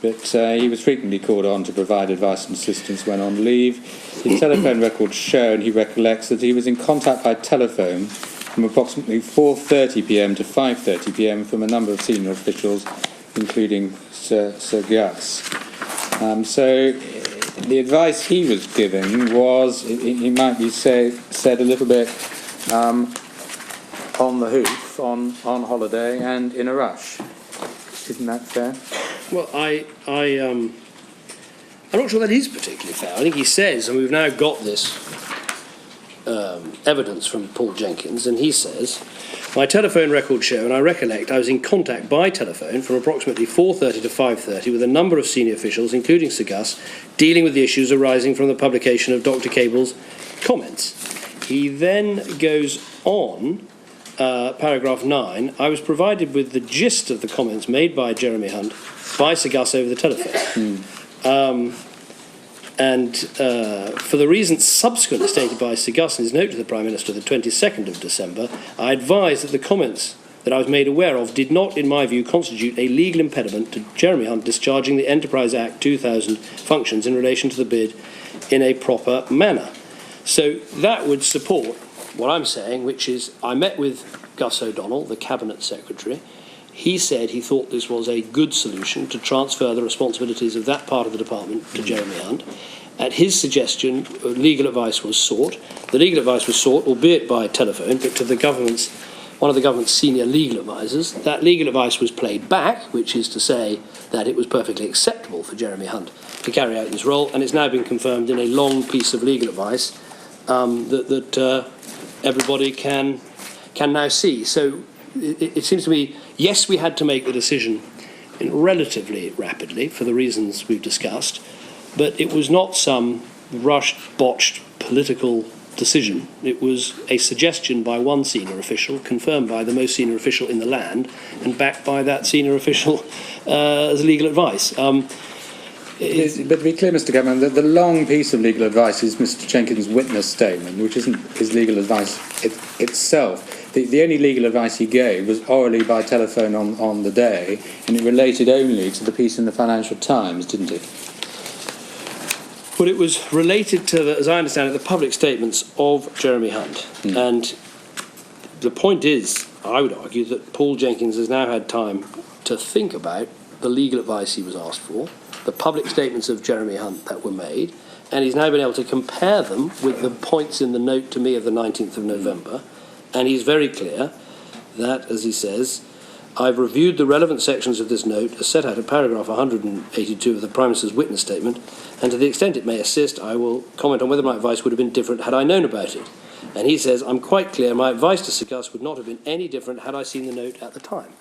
S1: but he was frequently called on to provide advice and assistance when on leave. His telephone records show, and he recollects, that he was in contact by telephone from approximately 4:30 p.m. to 5:30 p.m. from a number of senior officials, including Sir Gus. So the advice he was giving was, it might be said a little bit on the hoof, on holiday and in a rush. Isn't that fair?
S2: Well, I'm not sure that is particularly fair. I think he says, and we've now got this evidence from Paul Jenkins, and he says, my telephone records show, and I recollect, I was in contact by telephone from approximately 4:30 to 5:30 with a number of senior officials, including Sir Gus, dealing with the issues arising from the publication of Dr. Cable's comments. He then goes on, paragraph 9, I was provided with the gist of the comments made by Jeremy Hunt by Sir Gus over the telephone. For the reasons subsequently stated by Sir Gus in his note to the Prime Minister the 22nd of December, I advise that the comments that I was made aware of did not, in my view, constitute a legal impediment to Jeremy Hunt discharging the Enterprise Act 2000 functions in relation to the bid in a proper manner. So that would support what I'm saying, which is I met with Gus O'Donnell, the Cabinet Secretary. He said he thought this was a good solution to transfer the responsibilities of that part of the department to Jeremy Hunt. At his suggestion, legal advice was sought. The legal advice was sought, albeit by telephone, but to one of the government's senior legal advisors. That legal advice was played back, which is to say that it was perfectly acceptable for Jeremy Hunt to carry out this role, and it's now been confirmed in a long piece of legal advice that everybody can now see. So it seems to me, yes, we had to make the decision relatively rapidly for the reasons we've discussed, but it was not some rushed, botched political decision. It was a suggestion by one senior official, confirmed by the most senior official in the land, and backed by that senior official as legal advice. But
S1: to be clear, Mr. Cameron, the long piece of legal advice is Mr. Jenkins' witness statement, which isn't his legal advice itself. The only legal advice he gave was orally by telephone on the day, and it related only to the piece in the Financial Times, didn't it?
S2: Well, it was related to, as I understand it, the public statements of Jeremy Hunt. And the point is, I would argue, that Paul Jenkins has now had time to think about the legal advice he was asked for, the public statements of Jeremy Hunt that were made, and he's now been able to compare them with the points in the note to me of the 19th of November. And he's very clear that, as he says, I've reviewed the relevant sections of this note as set out in paragraph 182 of the Prime Minister's witness statement, and to the extent it may assist, I will comment on whether my advice would have been different had I known about it. And he says, I'm quite clear my advice to Sir Gus would not have been any different had I seen the note at the time.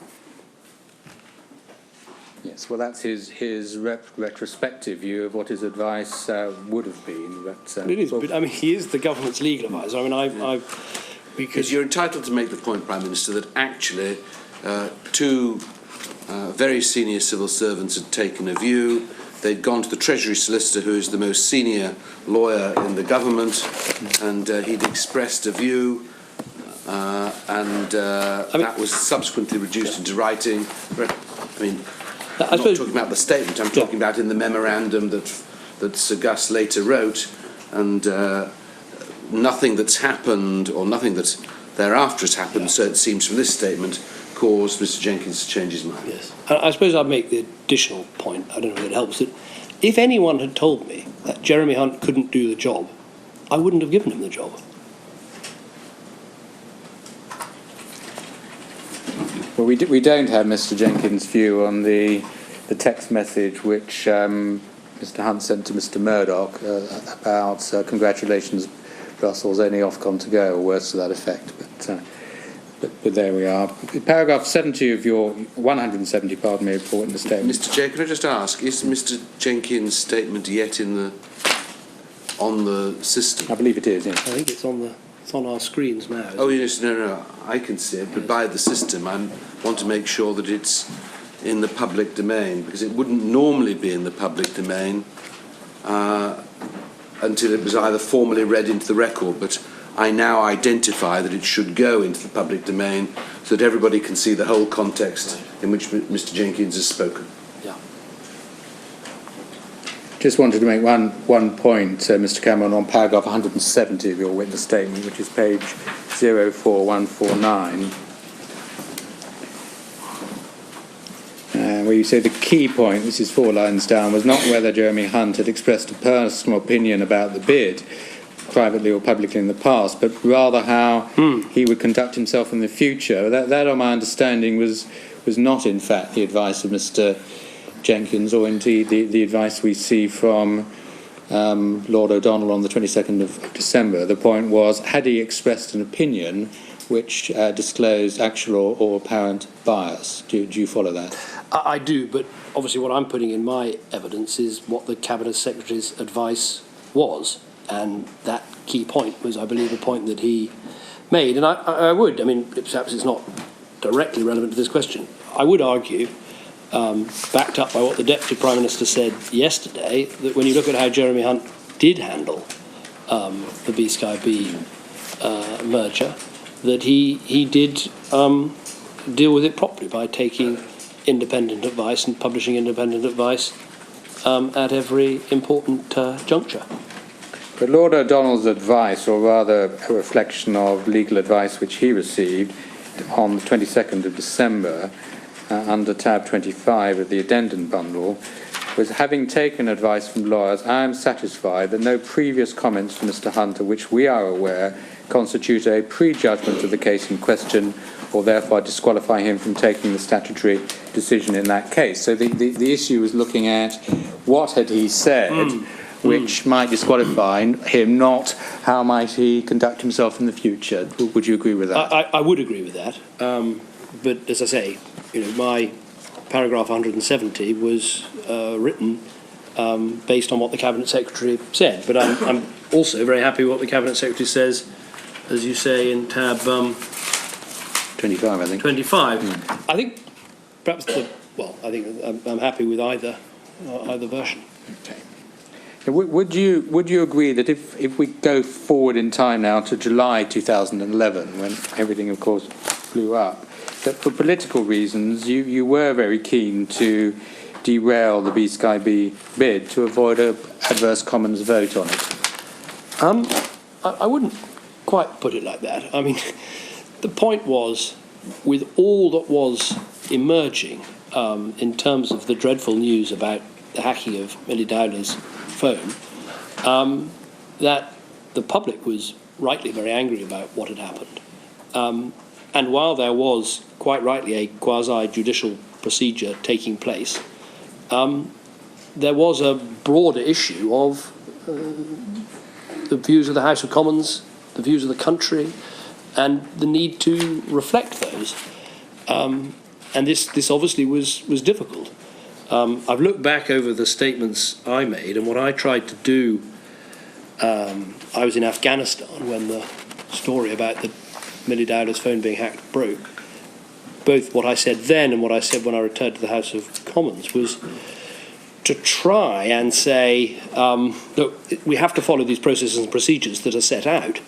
S1: Yes, well, that's his retrospective view of what his advice would have been. But,
S2: It is, but I mean, he is the government's legal advisor. I mean, I've Because
S3: you're entitled to make the point, Prime Minister, that actually two very senior civil servants had taken a view. They'd gone to the Treasury Solicitor, who is the most senior lawyer in the government, and he'd expressed a view, that was subsequently reduced into writing. I'm not talking about the statement, I'm talking about in the memorandum that Sir Gus later wrote, and nothing that's happened, or nothing that thereafter has happened, so it seems from this statement, caused Mr Jenkins to change his mind.
S2: Yes. I suppose I'd make the additional point, I don't know if it helps, that if anyone had told me that Jeremy Hunt couldn't do the job, I wouldn't have given him the job.
S1: Well, we don't have Mr Jenkins' view on the text message which Mr Hunt sent to Mr Murdoch about congratulations, Brussels, only Ofcom to go, or words to that effect. But there we are. Paragraph 70 of your 170, pardon me, report in the statement.
S3: Mr Chair, can I just ask, is Mr Jenkins' statement yet on the system?
S1: I believe it is, yes.
S2: I think it's on our screens now.
S3: Oh yes, no, I can see it, but by the system, I want to make sure that it's in the public domain, because it wouldn't normally be in the public domain until it was either formally read into the record, but I now identify that it should go into the public domain so that everybody can see the whole context in which Mr Jenkins has spoken.
S2: Yeah.
S1: Just wanted to make one point, Mr Cameron, on paragraph 170 of your witness statement, which is page 04149, where you say the key point, this is 4 lines down, was not whether Jeremy Hunt had expressed a personal opinion about the bid, privately or publicly in the past, but rather how he would conduct himself in the future. That on my understanding, was not in fact the advice of Mr Jenkins, or indeed the advice we see from Lord O'Donnell on the 22nd of December. The point was, had he expressed an opinion which disclosed actual or apparent bias? Do you follow that?
S2: I do, but obviously what I'm putting in my evidence is what the Cabinet Secretary's advice was. And that key point was, I believe, a point that he made. And I would, perhaps it's not directly relevant to this question, I would argue, backed up by what the Deputy Prime Minister said yesterday, that when you look at how Jeremy Hunt did handle the BSkyB merger, that he did deal with it properly by taking independent advice and publishing independent advice at every important juncture.
S1: But Lord O'Donnell's advice, or rather a reflection of legal advice which he received on the 22nd of December under tab 25 of the addendum bundle, was, having taken advice from lawyers, I am satisfied that no previous comments from Mr Hunt of which we are aware constitute a prejudgment of the case in question, or therefore disqualify him from taking the statutory decision in that case. So the issue was looking at what had he said which might disqualify him, not how might he conduct himself in the future. Would you agree with that?
S2: I would agree with that. But as I say, my paragraph 170 was written based on what the Cabinet Secretary said. But I'm also very happy with what the Cabinet Secretary says, as you say, in tab
S1: 25, I think.
S2: 25. I think perhaps I'm happy with either version.
S1: Okay. Would you agree that if we go forward in time now to July 2011, when everything, of course, blew up, that for political reasons you were very keen to derail the BSkyB bid to avoid an adverse Commons vote on it?
S2: I wouldn't quite put it like that. The point was, with all that was emerging in terms of the dreadful news about the hacking of Millie Dowler's phone, that the public was rightly very angry about what had happened. And while there was, quite rightly, a quasi-judicial procedure taking place, there was a broader issue of the views of the House of Commons, the views of the country, and the need to reflect those. And this obviously was difficult. I've looked back over the statements I made, and what I tried to do, I was in Afghanistan when the story about the Millie Dowler's phone being hacked broke, both what I said then and what I said when I returned to the House of Commons was to try and say, look, we have to follow these processes and procedures that are set out.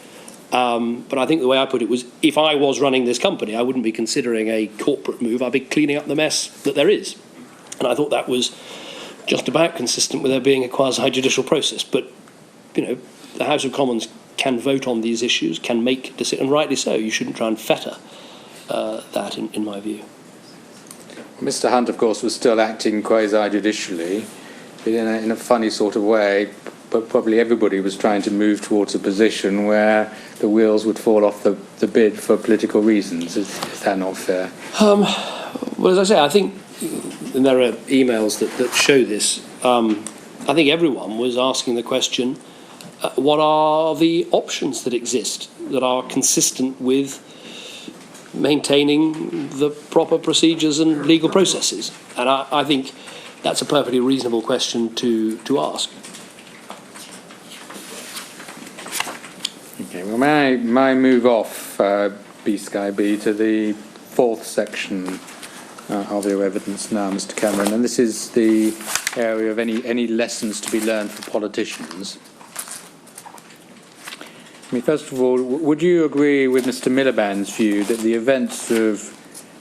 S2: But I think the way I put it was, if I was running this company, I wouldn't be considering a corporate move. I'd be cleaning up the mess that there is. And I thought that was just about consistent with there being a quasi-judicial process. But, the House of Commons can vote on these issues, can make decisions, and rightly so. You shouldn't try and fetter that, in my view.
S1: Mr. Hunt, of course, was still acting quasi-judicially, but in a funny sort of way. But probably everybody was trying to move towards a position where the wheels would fall off the bid for political reasons. Is that not fair?
S2: Well, as I say, I think, and there are emails that show this, I think everyone was asking the question, what are the options that exist that are consistent with maintaining the proper procedures and legal processes? And I think that's a perfectly reasonable question to ask.
S1: Okay, well, may I move off BSkyB to the fourth section of your evidence now, Mr. Cameron, and this is the area of any lessons to be learned for politicians. I mean, first of all, would you agree with Mr. Miliband's view that the events of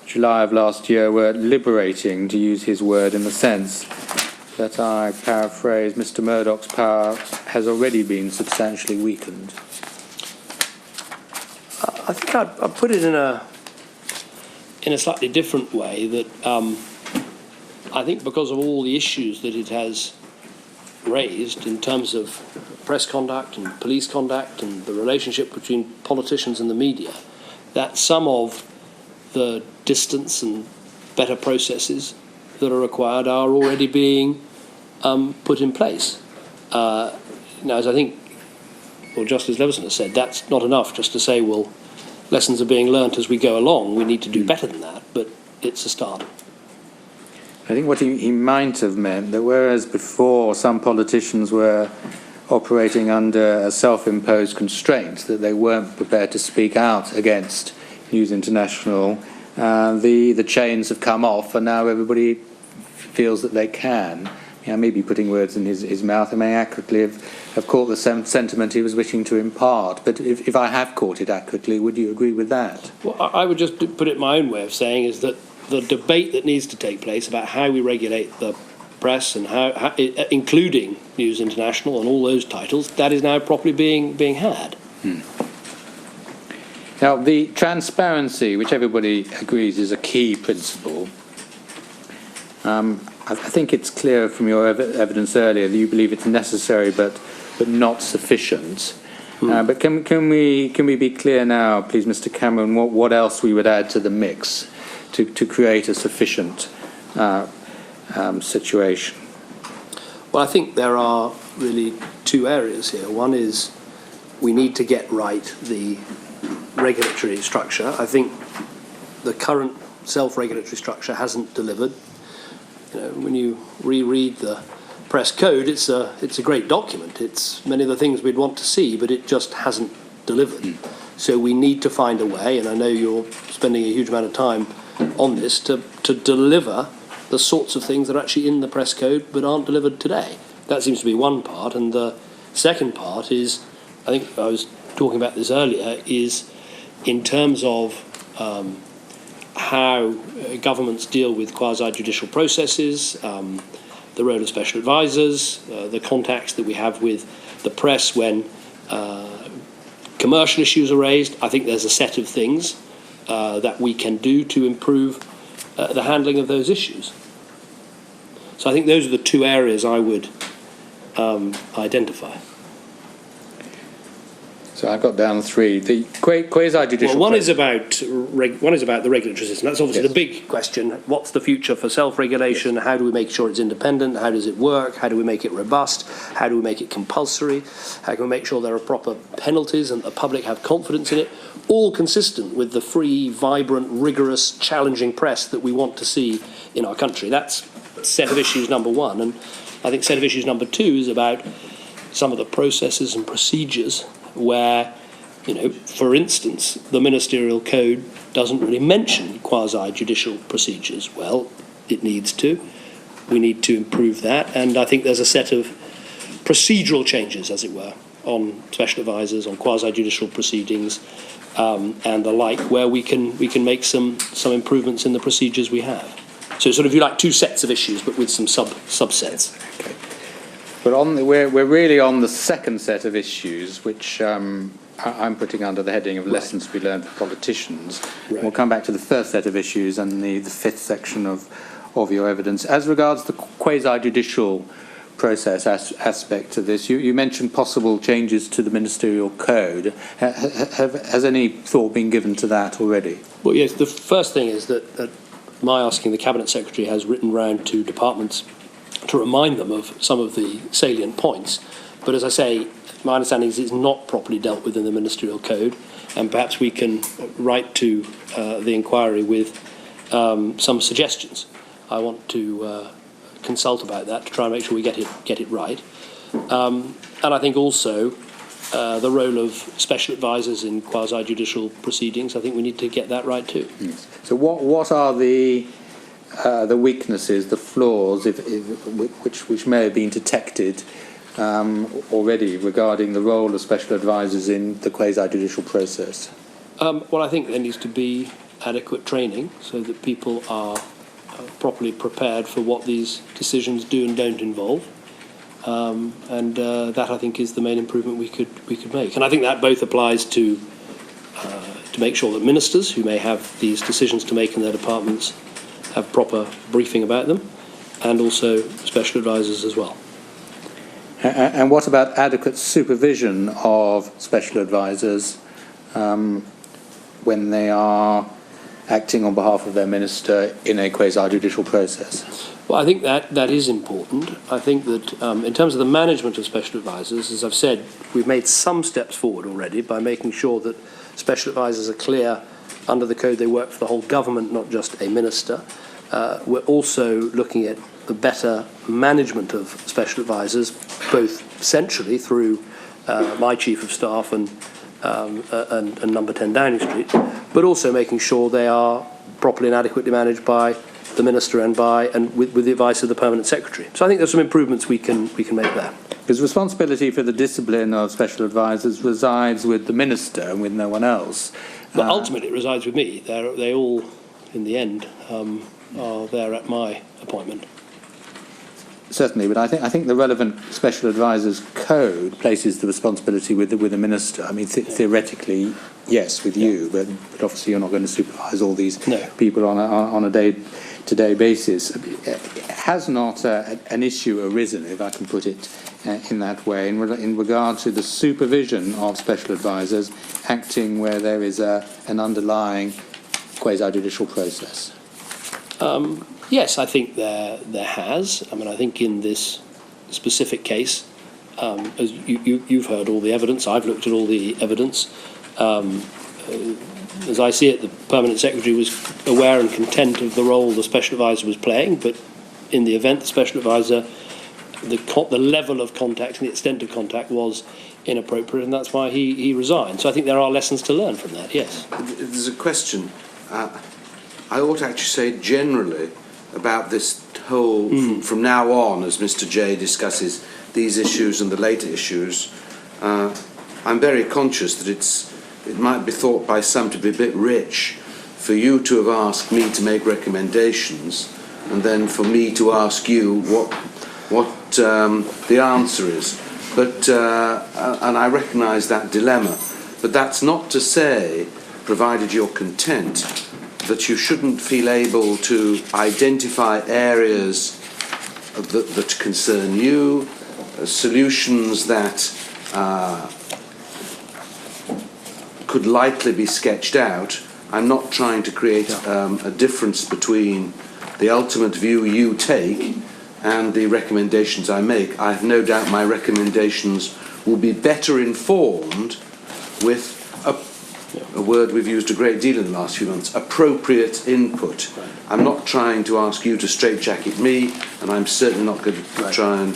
S1: July of last year were liberating, to use his word, in the sense that, I paraphrase, Mr. Murdoch's power has already been substantially weakened?
S2: I think I'd put it in a slightly different way, that I think because of all the issues that it has raised in terms of press conduct and police conduct and the relationship between politicians and the media, that some of the distance and better processes that are required are already being put in place. Now, as I think, well, Justice Leveson has said, that's not enough just to say, well, lessons are being learnt as we go along. We need to do better than that, but it's a start.
S1: I think what he might have meant that whereas before some politicians were operating under a self-imposed constraint that they weren't prepared to speak out against News International, the chains have come off and now everybody feels that they can. I may be putting words in his mouth. I may accurately have caught the sentiment he was wishing to impart. But if I have caught it accurately, would you agree with that?
S2: Well, I would just put it my own way of saying is that the debate that needs to take place about how we regulate the press and how including News International and all those titles, that is now properly being had.
S1: Now, the transparency, which everybody agrees is a key principle, I think it's clear from your evidence earlier that you believe it's necessary but not sufficient. But can we be clear now, please, Mr. Cameron, what else we would add to the mix to create a sufficient situation?
S2: Well, I think there are really two areas here. One is we need to get right the regulatory structure. I think the current self-regulatory structure hasn't delivered. When you reread the press code, it's a great document. It's many of the things we'd want to see, but it just hasn't delivered. So we need to find a way, and I know you're spending a huge amount of time on this, to deliver the sorts of things that are actually in the press code but aren't delivered today. That seems to be one part, and the second part is, I think I was talking about this earlier, is in terms of how governments deal with quasi-judicial processes, the role of special advisors, the contacts that we have with the press when commercial issues are raised. I think there's a set of things that we can do to improve the handling of those issues. So I think those are the two areas I would identify.
S1: So I've got down three. The quasi-judicial...
S2: Well, one is about the regulatory system. That's obviously the big question. What's the future for self-regulation? How do we make sure it's independent? How does it work? How do we make it robust? How do we make it compulsory? How can we make sure there are proper penalties and the public have confidence in it? All consistent with the free, vibrant, rigorous, challenging press that we want to see in our country. That's set of issues number one. And I think set of issues number two is about some of the processes and procedures where For instance, the ministerial code doesn't really mention quasi-judicial procedures. Well, it needs to. We need to improve that, and I think there's a set of procedural changes, as it were, on special advisors, on quasi-judicial proceedings, and the like, where we can make some improvements in the procedures we have. So sort of, if you like, two sets of issues, but with some subsets.
S1: Okay. But we're really on the second set of issues, which I'm putting under the heading of lessons to be learned for politicians. Right. We'll come back to the first set of issues and the fifth section of your evidence. As regards the quasi-judicial process aspect of this, you mentioned possible changes to the ministerial code. Has any thought been given to that already?
S2: Well, yes, the first thing is that my asking the Cabinet Secretary has written round to departments to remind them of some of the salient points. But as I say, my understanding is it's not properly dealt with in the ministerial code, and perhaps we can write to the inquiry with some suggestions. I want to consult about that to try and make sure we get it right. And I think also the role of special advisors in quasi-judicial proceedings, I think we need to get that right too.
S1: Yes. So what are the weaknesses, the flaws, which may have been detected already regarding the role of special advisors in the quasi-judicial process?
S2: Well, I think there needs to be adequate training so that people are properly prepared for what these decisions do and don't involve, and that I think is the main improvement we could make. And I think that both applies to make sure that ministers who may have these decisions to make in their departments have proper briefing about them, and also special advisors as well.
S1: And what about adequate supervision of special advisors when they are acting on behalf of their minister in a quasi-judicial process?
S2: Well, I think that is important. I think that in terms of the management of special advisors, as I've said, we've made some steps forward already by making sure that special advisors are clear under the code they work for the whole government, not just a minister. We're also looking at the better management of special advisors, both centrally through my Chief of Staff and Number 10 Downing Street, but also making sure they are properly and adequately managed by the Minister and with the advice of the Permanent Secretary. So I think there's some improvements we can make there.
S1: Because responsibility for the discipline of special advisors resides with the Minister and with no one else.
S2: But ultimately it resides with me. They all, in the end, are there at my appointment.
S1: Certainly, but I think the relevant special advisors code places the responsibility with the minister. I mean, theoretically, yes, with you, but obviously you're not going to supervise all these people on a day-to-day basis. Has not an issue arisen, if I can put it in that way, in regard to the supervision of special advisors acting where there is an underlying quasi-judicial process?
S2: Yes, I think there has. I mean, I think in this specific case, as you've heard all the evidence, I've looked at all the evidence. As I see it, the Permanent Secretary was aware and content of the role the Special Advisor was playing, but in the event the Special Advisor, the level of contact and the extent of contact was inappropriate, and that's why he resigned. So I think there are lessons to learn from that, yes.
S3: There's a question. I ought to actually say generally about this whole, from now on, as Mr. J discusses these issues and the later issues, I'm very conscious that it might be thought by some to be a bit rich for you to have asked me to make recommendations and then for me to ask you what the answer is. But and I recognise that dilemma. But that's not to say, provided you're content, that you shouldn't feel able to identify areas that concern you, solutions that could likely be sketched out. I'm not trying to create a difference between the ultimate view you take and the recommendations I make. I have no doubt my recommendations will be better informed with a word we've used a great deal in the last few months, appropriate input. Right. I'm not trying to ask you to straitjacket me, and I'm certainly not going to try and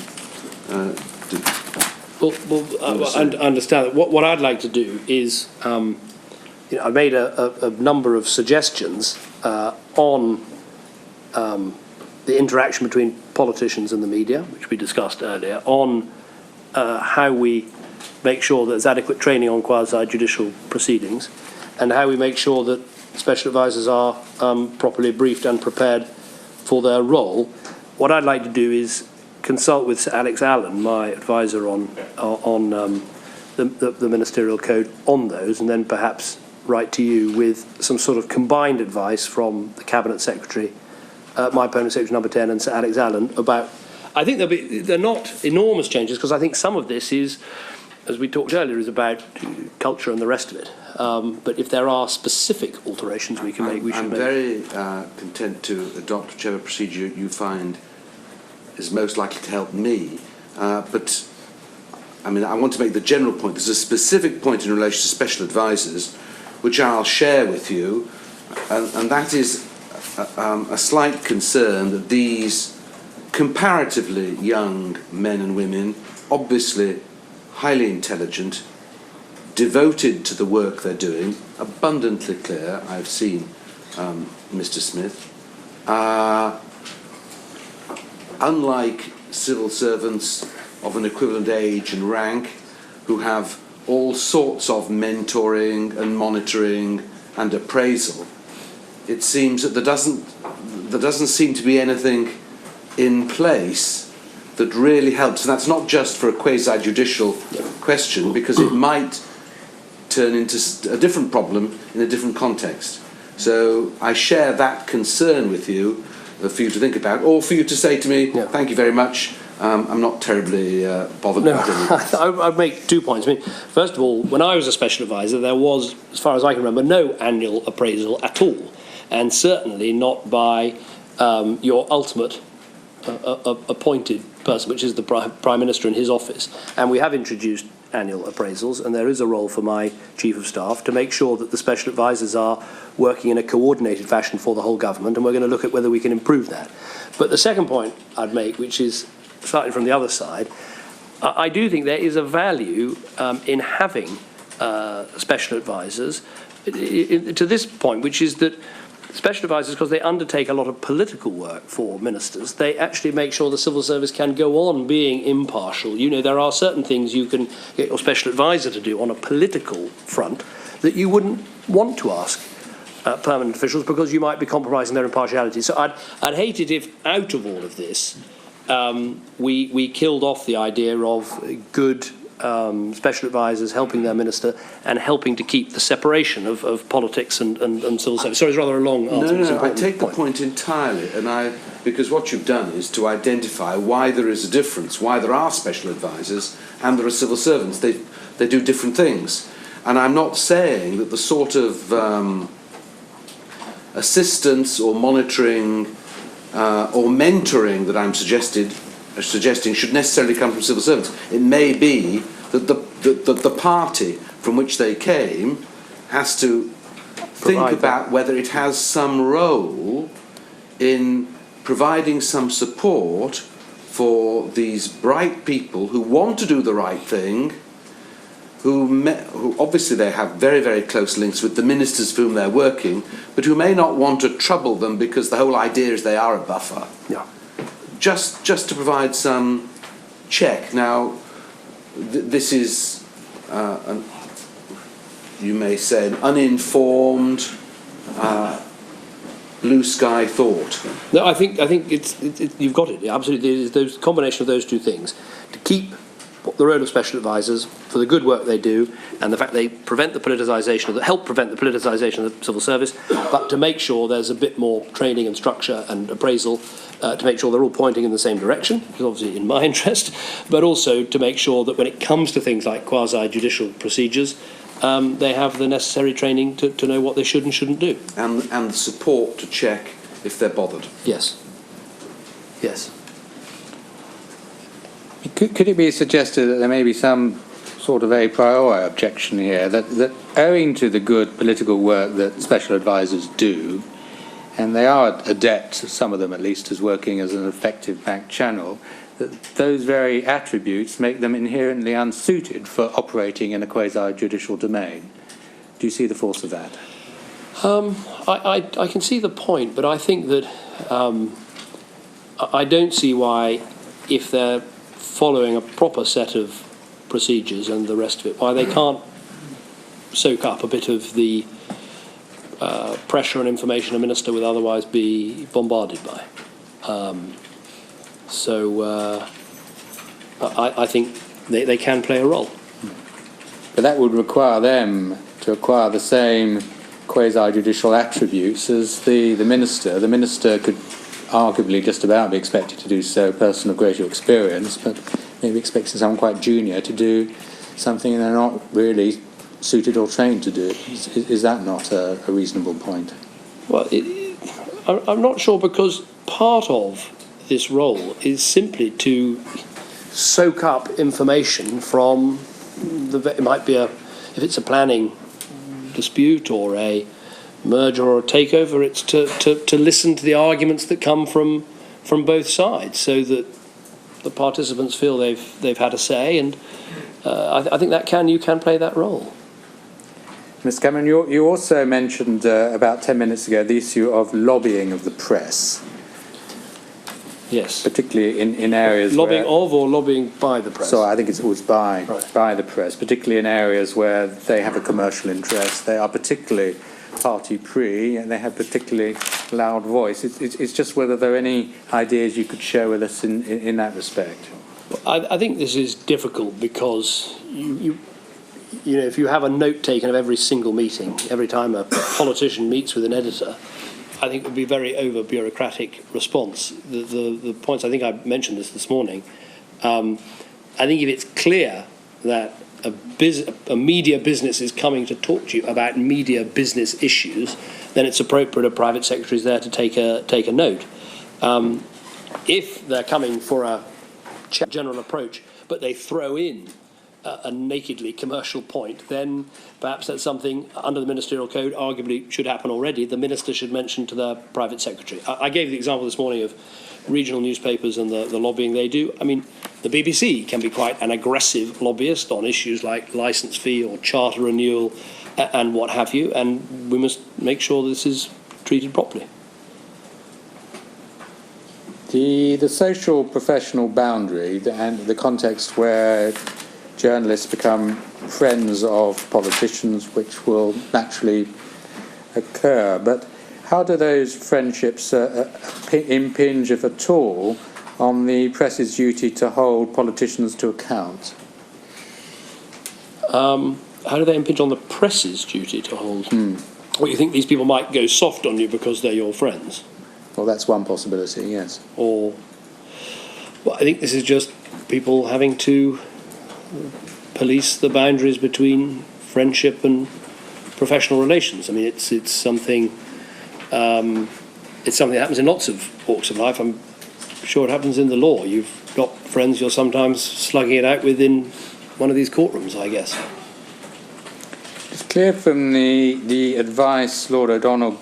S2: I understand that. What I'd like to do is, I made a number of suggestions on the interaction between politicians and the media, which we discussed earlier, on how we make sure that there's adequate training on quasi-judicial proceedings, and how we make sure that special advisors are properly briefed and prepared for their role. What I'd like to do is consult with Sir Alex Allen, my advisor on the ministerial code on those, and then perhaps write to you with some sort of combined advice from the Cabinet Secretary, my Permanent Secretary Number 10, and Sir Alex Allen about. I think they're not enormous changes, because I think some of this is, as we talked earlier, is about culture and the rest of it. But if there are specific alterations we can make, we should make.
S3: I'm very content to adopt whichever procedure you find is most likely to help me. But I mean, I want to make the general point. There's a specific point in relation to special advisors, which I'll share with you, and that is a slight concern that these comparatively young men and women, obviously highly intelligent, devoted to the work they're doing, abundantly clear, I've seen Mr. Smith, unlike civil servants of an equivalent age and rank who have all sorts of mentoring and monitoring and appraisal, it seems that there doesn't seem to be anything in place that really helps. And that's not just for a quasi-judicial question, because it might turn into a different problem in a different context. So I share that concern with you, for you to think about, or for you to say to me, thank you very much, I'm not terribly bothered about it.
S2: I'd make 2 points. I mean, first of all, when I was a special advisor, there was, as far as I can remember, no annual appraisal at all, and certainly not by your ultimate appointed person, which is the Prime Minister in his office. And we have introduced annual appraisals, and there is a role for my Chief of Staff to make sure that the special advisors are working in a coordinated fashion for the whole government, and we're going to look at whether we can improve that. But the second point I'd make, which is slightly from the other side, I do think there is a value in having special advisors to this point, which is that special advisors, because they undertake a lot of political work for ministers, they actually make sure the civil service can go on being impartial. You know, there are certain things you can get your special advisor to do on a political front that you wouldn't want to ask permanent officials, because you might be compromising their impartiality. So I'd hate it if, out of all of this, we killed off the idea of good special advisors helping their minister and helping to keep the separation of politics and civil service. Sorry, it's rather a long answer.
S3: No, I take the point entirely, and because what you've done is to identify why there is a difference, why there are special advisors and there are civil servants. They do different things, and I'm not saying that the sort of assistance or monitoring or mentoring that I'm suggesting should necessarily come from civil servants. It may be that the party from which they came has to think about whether it has some role in providing some support for these bright people who want to do the right thing, who obviously they have very, very close links with the ministers for whom they're working, but who may not want to trouble them because the whole idea is they are a buffer.
S2: Yeah.
S3: Just to provide some check. Now, this is, you may say, an uninformed, blue sky thought.
S2: No, I think it's you've got it. Absolutely, it's those combination of those two things to keep the role of special advisors for the good work they do, and the fact they prevent the politicisation, or help prevent the politicisation of the civil service, but to make sure there's a bit more training and structure and appraisal to make sure they're all pointing in the same direction, which is obviously in my interest, but also to make sure that when it comes to things like quasi-judicial procedures, they have the necessary training to know what they should and shouldn't do.
S3: And the support to check if they're bothered.
S2: Yes. Yes.
S1: Could it be suggested that there may be some sort of a priori objection here, that owing to the good political work that special advisors do, and they are adept, some of them at least, as working as an effective back channel, that those very attributes make them inherently unsuited for operating in a quasi-judicial domain. Do you see the force of that?
S2: I can see the point, but I think that I don't see why, if they're following a proper set of procedures and the rest of it, why they can't soak up a bit of the pressure and information a minister would otherwise be bombarded by. I think they can play a role.
S1: But that would require them to acquire the same quasi-judicial attributes as the minister. The minister could arguably just about be expected to do so, a person of greater experience, but maybe expecting someone quite junior to do something they're not really suited or trained to do. Is that not a reasonable point?
S2: Well, I'm not sure, because part of this role is simply to soak up information from it might be if it's a planning dispute or a merger or a takeover, it's to listen to the arguments that come from both sides, so that the participants feel they've had a say, and I think that you can play that role.
S1: Ms. Cameron, you also mentioned about 10 minutes ago the issue of lobbying of the press.
S2: Yes.
S1: Particularly in areas
S2: lobbying of or lobbying by the press?
S1: So I think it's always by the press, particularly in areas where they have a commercial interest. They are particularly party-pre, and they have particularly loud voice. It's just whether there are any ideas you could share with us in that respect.
S2: I think this is difficult because you know, if you have a note taken of every single meeting, every time a politician meets with an editor, I think it would be a very over-bureaucratic response. The points, I think I mentioned this morning, I think if it's clear that a media business is coming to talk to you about media business issues, then it's appropriate a private secretary is there to take a note. If they're coming for a general approach, but they throw in a nakedly commercial point, then perhaps that's something under the ministerial code arguably should happen already. The minister should mention to the private secretary. I gave the example this morning of regional newspapers and the lobbying they do. I mean, the BBC can be quite an aggressive lobbyist on issues like licence fee or charter renewal and what have you, and we must make sure this is treated properly.
S1: The social professional boundary and the context where journalists become friends of politicians, which will naturally occur. But how do those friendships impinge, if at all, on the press's duty to hold politicians to account?
S2: How do they impinge on the press's duty to hold? Or you think these people might go soft on you because they're your friends?
S1: Well, that's one possibility, yes.
S2: Or, well, I think this is just people having to police the boundaries between friendship and professional relations. I mean, it's something that happens in lots of walks of life. I'm sure it happens in the law. You've got friends you're sometimes slugging it out with in one of these courtrooms, I guess.
S1: It's clear from the advice Lord O'Donnell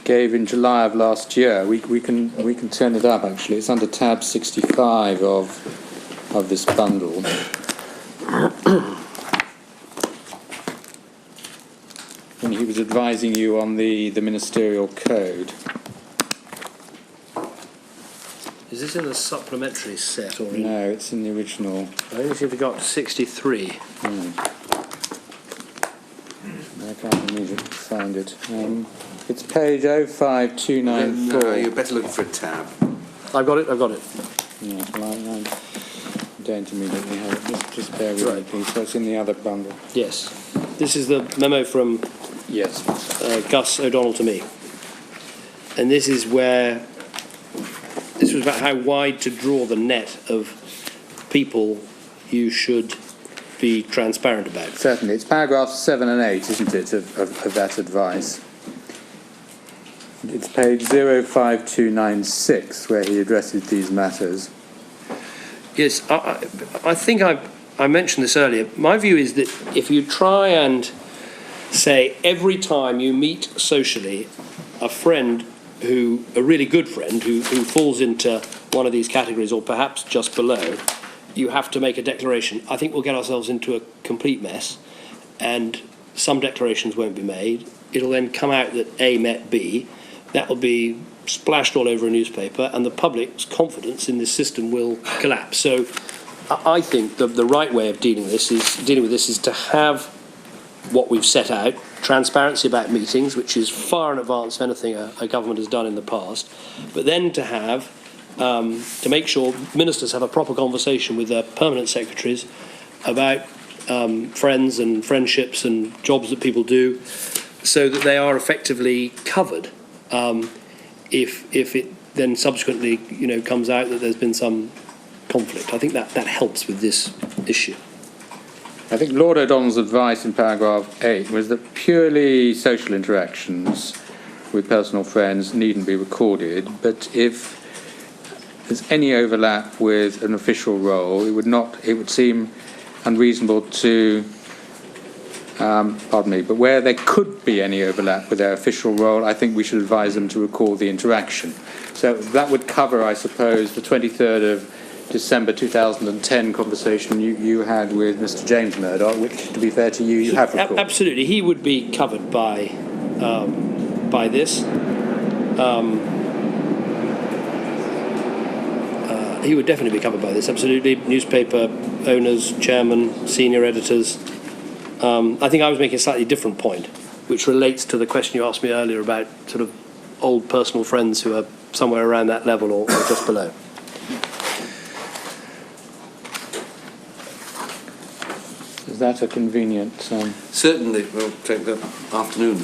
S1: gave in July of last year. We can turn it up, actually. It's under tab 65 of this bundle. When he was advising you on the ministerial code.
S2: Is this in the supplementary set or in?
S1: No, it's in the original.
S2: I think we've got 63.
S1: I can't immediately find it. It's page 05294.
S3: No, you're better looking for a tab.
S2: I've got it.
S1: Yeah, well, I don't immediately have it. Just bear with me, please. So it's in the other bundle.
S2: Yes. This is the memo from Gus O'Donnell to me. And this is where... This was about how wide to draw the net of people you should be transparent about.
S1: Certainly. It's paragraphs 7 and 8, isn't it, of that advice? It's page 05296, where he addresses these matters.
S2: Yes, I think I mentioned this earlier. My view is that if you try and say every time you meet socially, a friend a really good friend who falls into one of these categories or perhaps just below, you have to make a declaration. I think we'll get ourselves into a complete mess, and some declarations won't be made. It'll then come out that A met B. That will be splashed all over a newspaper, and the public's confidence in this system will collapse. So I think the right way of dealing with this is to have what we've set out, transparency about meetings, which is far in advance of anything a government has done in the past, but then to have to make sure ministers have a proper conversation with their permanent secretaries about friends and friendships and jobs that people do, so that they are effectively covered if it then subsequently comes out that there's been some conflict. I think that helps with this issue.
S1: I think Lord O'Donnell's advice in paragraph 8 was that purely social interactions with personal friends needn't be recorded, but if there's any overlap with an official role, it would seem unreasonable to, but where there could be any overlap with their official role, I think we should advise them to record the interaction. So that would cover, I suppose, the 23rd of December 2010 conversation you had with Mr. James Murdoch, which, to be fair to you have recorded.
S2: Absolutely, he would be covered by this. He would definitely be covered by this. Absolutely, newspaper owners, chairmen, senior editors. I think I was making a slightly different point, which relates to the question you asked me earlier about sort of old personal friends who are somewhere around that level or just below.
S1: Is that a convenient...
S3: Certainly, we'll take the afternoon.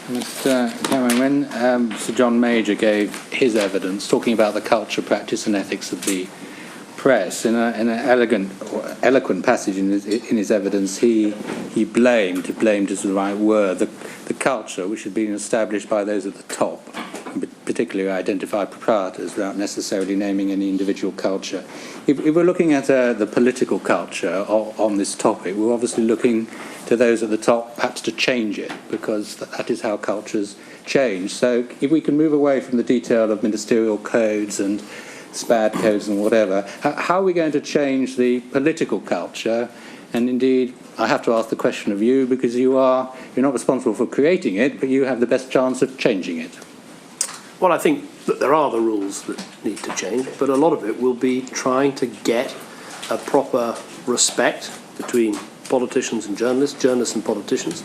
S1: Mr. Cameron, when Sir John Major gave his evidence, talking about the culture, practice and ethics of the press, in an eloquent passage in his evidence, he blamed is the right word, the culture which had been established by those at the top, particularly identified proprietors, without necessarily naming any individual culture. If we're looking at the political culture on this topic, we're obviously looking to those at the top perhaps to change it, because that is how cultures change. So if we can move away from the detail of ministerial codes and SPAD codes and whatever, how are we going to change the political culture? And indeed, I have to ask the question of you, because you're not responsible for creating it, but you have the best chance of changing it.
S2: Well, I think that there are the rules that need to change, but a lot of it will be trying to get a proper respect between politicians and journalists, journalists and politicians,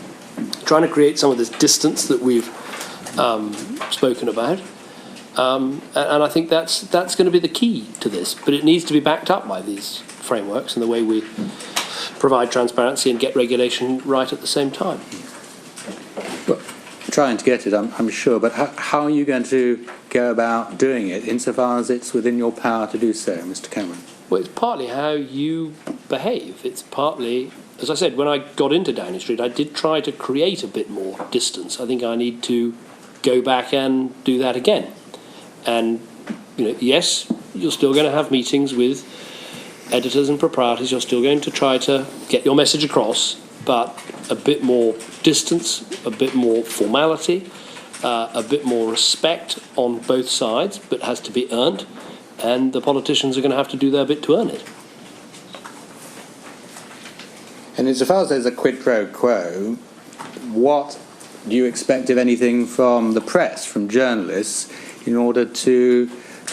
S2: trying to create some of this distance that we've spoken about. And I think that's going to be the key to this, but it needs to be backed up by these frameworks and the way we provide transparency and get regulation right at the same time.
S1: Well, trying to get it, I'm sure, but how are you going to go about doing it insofar as it's within your power to do so, Mr. Cameron?
S2: Well, it's partly how you behave. It's partly, as I said, when I got into Downing Street, I did try to create a bit more distance. I think I need to go back and do that again. And, yes, you're still going to have meetings with editors and proprietors. You're still going to try to get your message across, but a bit more distance, a bit more formality, a bit more respect on both sides, but has to be earned. And the politicians are going to have to do their bit to earn it.
S1: And insofar as there's a quid pro quo, what do you expect, if anything, from the press, from journalists, in order to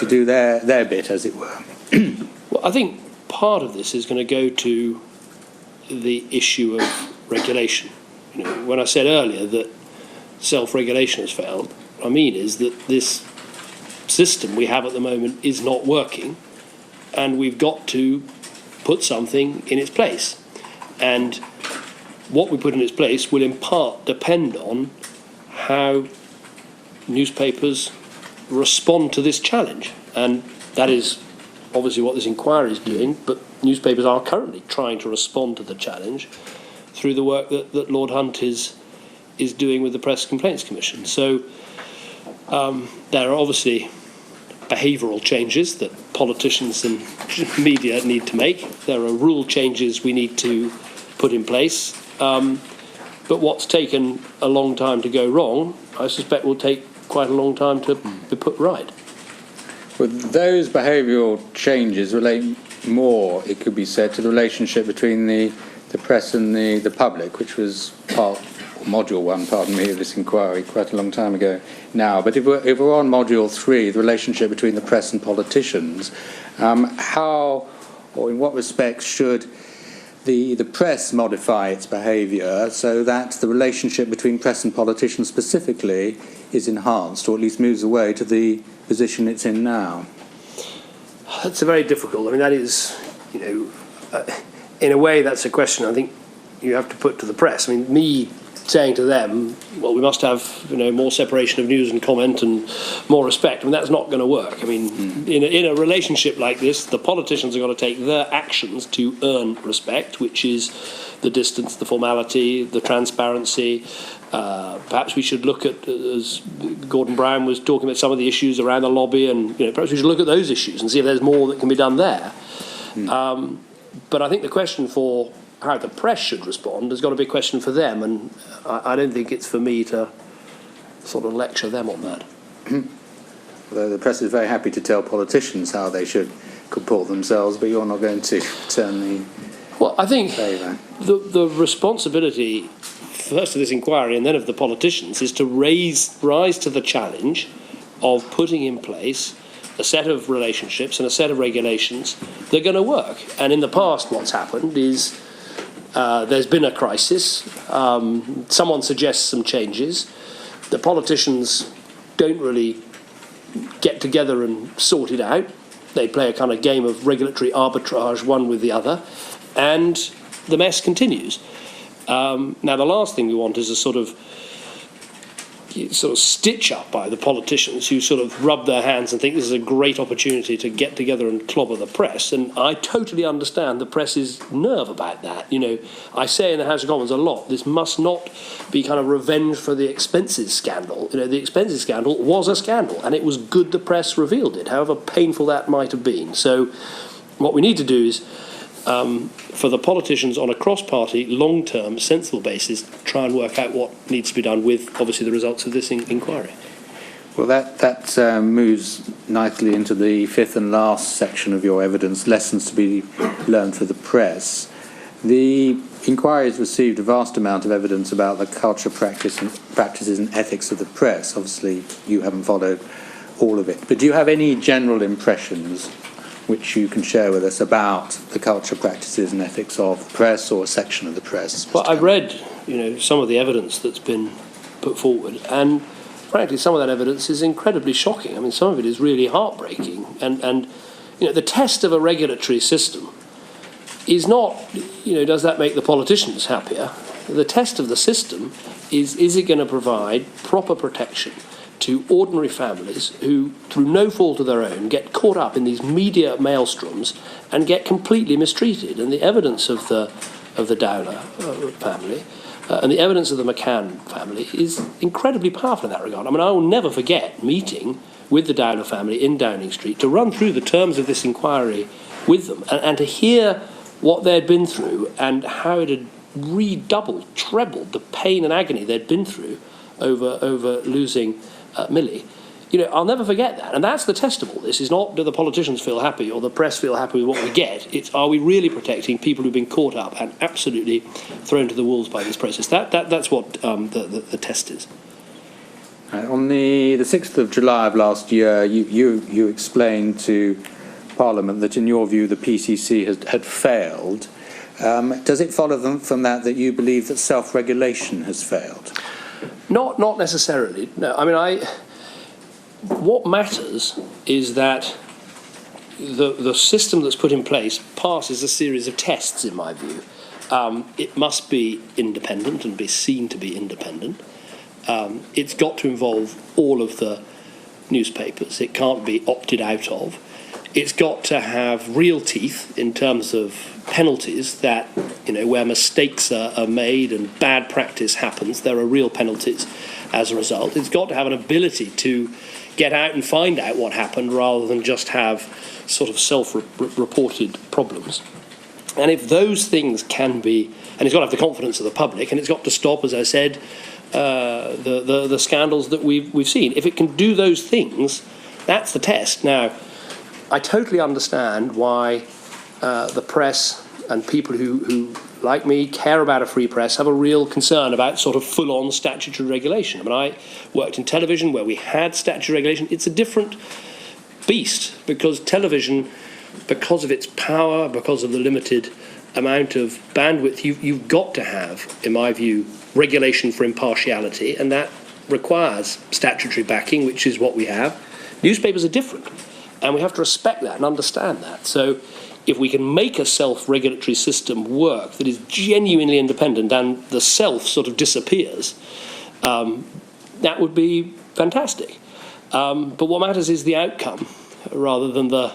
S1: do their bit, as it were?
S2: Well, I think part of this is going to go to the issue of regulation. When I said earlier that self-regulation has failed, what I mean is that this system we have at the moment is not working, and we've got to put something in its place. And what we put in its place will in part depend on how newspapers respond to this challenge. And that is obviously what this inquiry is doing, but newspapers are currently trying to respond to the challenge. through the work that Lord Hunt is doing with the Press Complaints Commission. So there are obviously behavioural changes that politicians and media need to make. There are rule changes we need to put in place. But what's taken a long time to go wrong, I suspect will take quite a long time to be put right.
S1: Well, those behavioural changes relate more, it could be said, to the relationship between the press and the public, which was module 1, pardon me, of this inquiry quite a long time ago now. But if we're on module 3, the relationship between the press and politicians, how or in what respects should the press modify its behaviour so that the relationship between press and politicians specifically is enhanced, or at least moves away to the position it's in now?
S2: That's very difficult. I mean, that is, in a way, that's a question I think you have to put to the press. I mean, me saying to them, well, we must have, more separation of news and comment and more respect. I mean, that's not going to work. I mean, in a relationship like this, the politicians are going to take their actions to earn respect, which is the distance, the formality, the transparency. Perhaps we should look at, as Gordon Brown was talking about, some of the issues around the lobby, and perhaps we should look at those issues and see if there's more that can be done there. But I think the question for how the press should respond has got to be a question for them, and I don't think it's for me to sort of lecture them on that.
S1: Although the press is very happy to tell politicians how they should comport themselves, but you're not going to turn the
S2: Well, I think
S1: favour.
S2: the responsibility, first of this inquiry and then of the politicians, is to rise to the challenge of putting in place a set of relationships and a set of regulations that are going to work. And in the past, what's happened is there's been a crisis. Someone suggests some changes. The politicians don't really get together and sort it out. They play a kind of game of regulatory arbitrage, one with the other, and the mess continues. Now, the last thing we want is a sort of stitch up by the politicians who sort of rub their hands and think this is a great opportunity to get together and clobber the press. And I totally understand the press's nerve about that. I say in the House of Commons a lot, this must not be kind of revenge for the expenses scandal. The expenses scandal was a scandal, and it was good the press revealed it, however painful that might have been. So what we need to do is, for the politicians on a cross-party, long-term, sensible basis, try and work out what needs to be done with, obviously, the results of this inquiry.
S1: Well, that moves nicely into the fifth and last section of your evidence, lessons to be learned for the press. The inquiry has received a vast amount of evidence about the culture, practices and ethics of the press. Obviously, you haven't followed all of it. But do you have any general impressions which you can share with us about the culture, practices and ethics of the press, or a section of the press?
S2: Well, I've read, some of the evidence that's been put forward, and frankly, some of that evidence is incredibly shocking. I mean, some of it is really heartbreaking. And the test of a regulatory system is not, does that make the politicians happier? The test of the system is it going to provide proper protection to ordinary families who, through no fault of their own, get caught up in these media maelstroms and get completely mistreated. And the evidence of the Downer family and the evidence of the McCann family is incredibly powerful in that regard. I mean, I will never forget meeting with the Downer family in Downing Street to run through the terms of this inquiry with them and to hear what they'd been through and how it had redoubled, trebled the pain and agony they'd been through over losing Millie. I'll never forget that. And that's the test of all this. It's not do the politicians feel happy or the press feel happy with what we get. It's are we really protecting people who've been caught up and absolutely thrown to the wolves by this process. That's what the test is.
S1: On the 6th of July of last year, you explained to Parliament that in your view the PCC had failed. Does it follow from that you believe that self-regulation has failed?
S2: Not necessarily. No, I mean, what matters is that the system that's put in place passes a series of tests, in my view. It must be independent and be seen to be independent. It's got to involve all of the newspapers. It can't be opted out of. It's got to have real teeth in terms of penalties that, where mistakes are made and bad practice happens, there are real penalties as a result. It's got to have an ability to get out and find out what happened rather than just have sort of self-reported problems. And if those things can be, and it's got to have the confidence of the public, and it's got to stop, as I said, the scandals that we've seen. If it can do those things, that's the test. Now, I totally understand why the press and people who, like me, care about a free press have a real concern about sort of full-on statutory regulation. I mean, I worked in television where we had statutory regulation. It's a different beast because television, because of its power, because of the limited amount of bandwidth, you've got to have, in my view, regulation for impartiality, and that requires statutory backing, which is what we have. Newspapers are different, and we have to respect that and understand that. So if we can make a self-regulatory system work that is genuinely independent and the self sort of disappears, that would be fantastic. But what matters is the outcome rather than the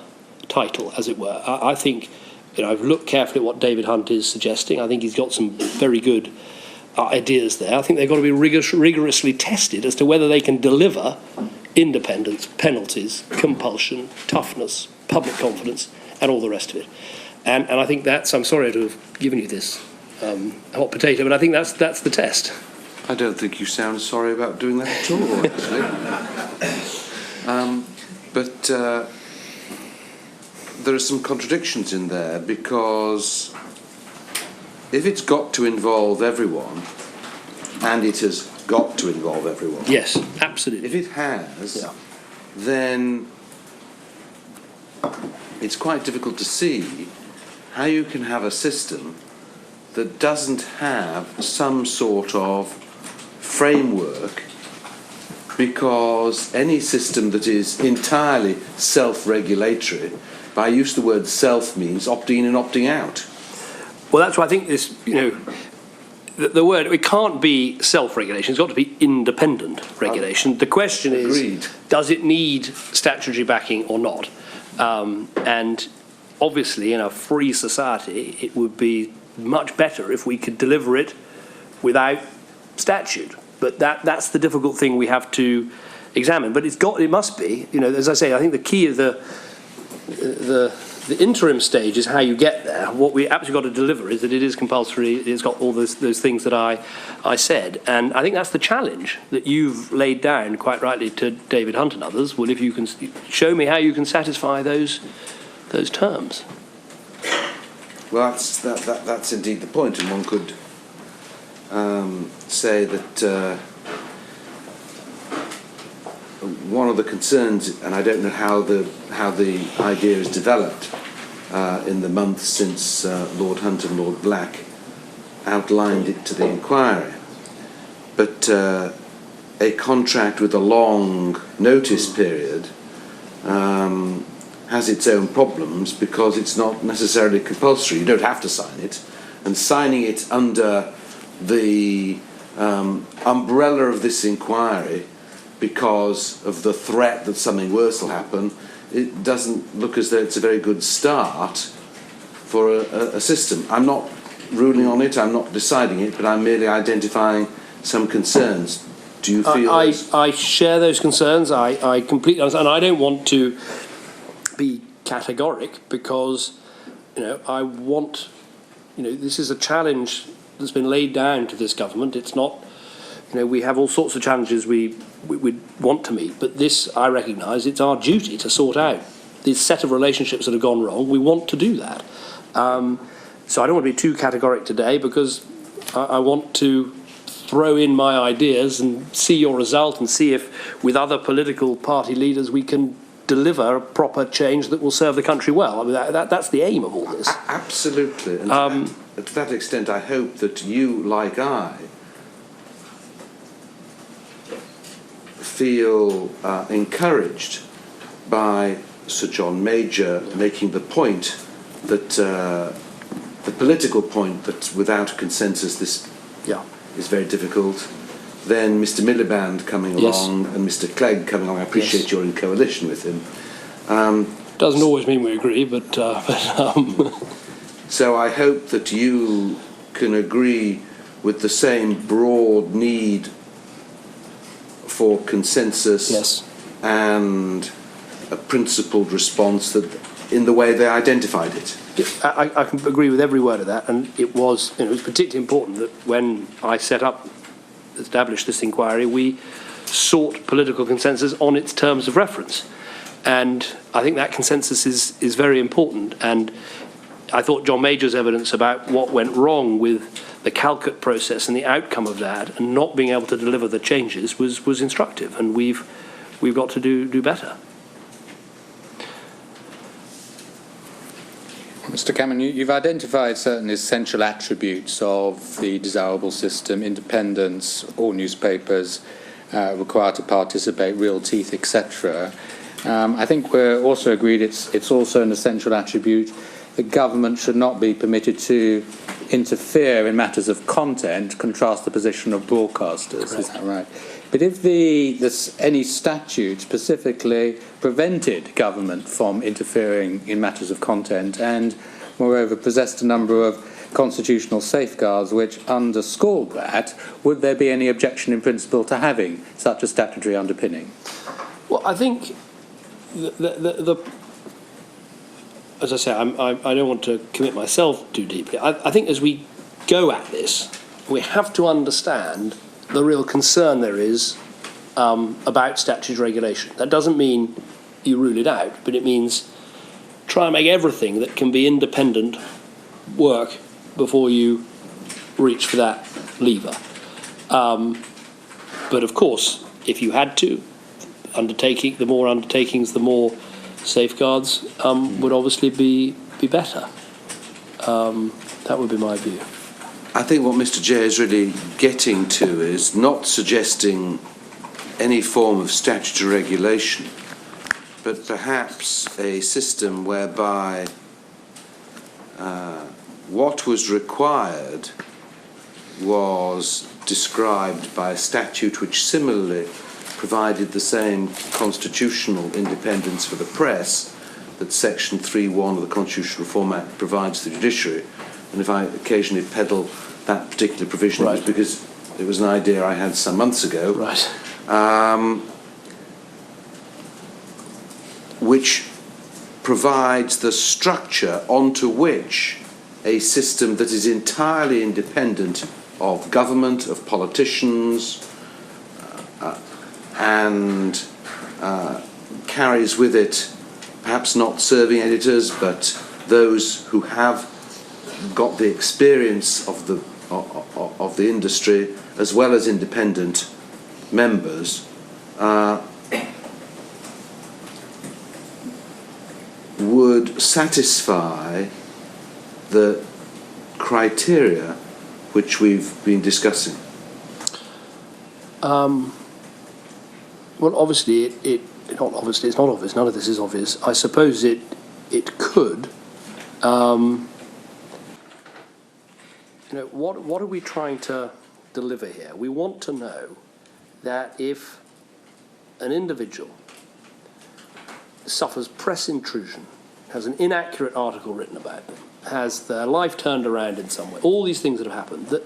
S2: title, as it were. I think, I've looked carefully at what David Hunt is suggesting. I think he's got some very good ideas there. I think they've got to be rigorously tested as to whether they can deliver independence, penalties, compulsion, toughness, public confidence, and all the rest of it. And I think that's, I'm sorry to have given you this hot potato, but I think that's the test.
S3: I don't think you sound sorry about doing that at all, actually. But there are some contradictions in there, because if it's got to involve everyone, and it has got to involve everyone.
S2: Yes, absolutely.
S3: If it has, then it's quite difficult to see how you can have a system that doesn't have some sort of framework, because any system that is entirely self-regulatory, by use the word self means opting in and opting out.
S2: Well, that's why I think this, the word, it can't be self-regulation, it's got to be independent regulation. The question is, does it need statutory backing or not? And obviously, in a free society, it would be much better if we could deliver it without statute. But that's the difficult thing we have to examine. But it must be, as I say, I think the key of the interim stage is how you get there. What we absolutely got to deliver is that it is compulsory, it's got all those things that I said. And I think that's the challenge that you've laid down quite rightly to David Hunt and others. Well, if you can show me how you can satisfy those terms.
S3: Well, that's indeed the point, and one could say that one of the concerns, and I don't know how the idea is developed in the months since Lord Hunt and Lord Black outlined it to the inquiry, but a contract with a long notice period has its own problems, because it's not necessarily compulsory. You don't have to sign it, and signing it under the umbrella of this inquiry because of the threat that something worse will happen, it doesn't look as though it's a very good start for a system. I'm not ruling on it, I'm not deciding it, but I'm merely identifying some concerns. Do you feel
S2: I share those concerns. I completely understand. And I don't want to be categoric, because I want, this is a challenge that's been laid down to this government. It's not, we have all sorts of challenges we want to meet, but this, I recognise, it's our duty to sort out this set of relationships that have gone wrong. We want to do that. So I don't want to be too categoric today, because I want to throw in my ideas and see your result, and see if with other political party leaders we can deliver a proper change that will serve the country well. I mean, that's the aim of all this.
S3: Absolutely. And to that extent, I hope that you, like I, feel encouraged by Sir John Major making the point that the political point that without a consensus this is very difficult. Then Mr. Miliband coming along, and Mr. Clegg coming along. I appreciate you're in coalition with him.
S2: Doesn't always mean we agree, but
S3: So I hope that you can agree with the same broad need for consensus,
S2: yes,
S3: and a principled response that in the way they identified it.
S2: I can agree with every word of that, and it was particularly important that when I established this inquiry, we sought political consensus on its terms of reference, and I think that consensus is very important. And I thought John Major's evidence about what went wrong with the Calcutt process and the outcome of that, and not being able to deliver the changes, was instructive, and we've got to do better.
S1: Mr. Cameron, you've identified certain essential attributes of the desirable system: independence, all newspapers required to participate, real teeth, etc. I think we're also agreed it's also an essential attribute that government should not be permitted to interfere in matters of content, contrast the position of broadcasters. Correct. Is that right? But if any statute specifically prevented government from interfering in matters of content, and moreover possessed a number of constitutional safeguards which underscored that, would there be any objection in principle to having such a statutory underpinning?
S2: Well, I think as I say, I don't want to commit myself too deeply. I think as we go at this, we have to understand the real concern there is about statutory regulation. That doesn't mean you rule it out, but it means try and make everything that can be independent work before you reach for that lever. But of course, if you had to, the more undertakings, the more safeguards would obviously be better. That would be my view.
S3: I think what Mr. Jay is really getting to is not suggesting any form of statutory regulation, but perhaps a system whereby what was required was described by a statute which similarly provided the same constitutional independence for the press that Section 3.1 of the Constitutional Reform Act provides the judiciary. And if I occasionally peddle that particular provision, right, it was because it was an idea I had some months ago,
S2: right,
S3: which provides the structure onto which a system that is entirely independent of government, of politicians, and carries with it perhaps not serving editors, but those who have got the experience of the industry, as well as independent members, would satisfy the criteria which we've been discussing.
S2: Well, obviously, it's not obvious. None of this is obvious. I suppose it could. What are we trying to deliver here? We want to know that if an individual suffers press intrusion, has an inaccurate article written about them, has their life turned around in some way, all these things that have happened, that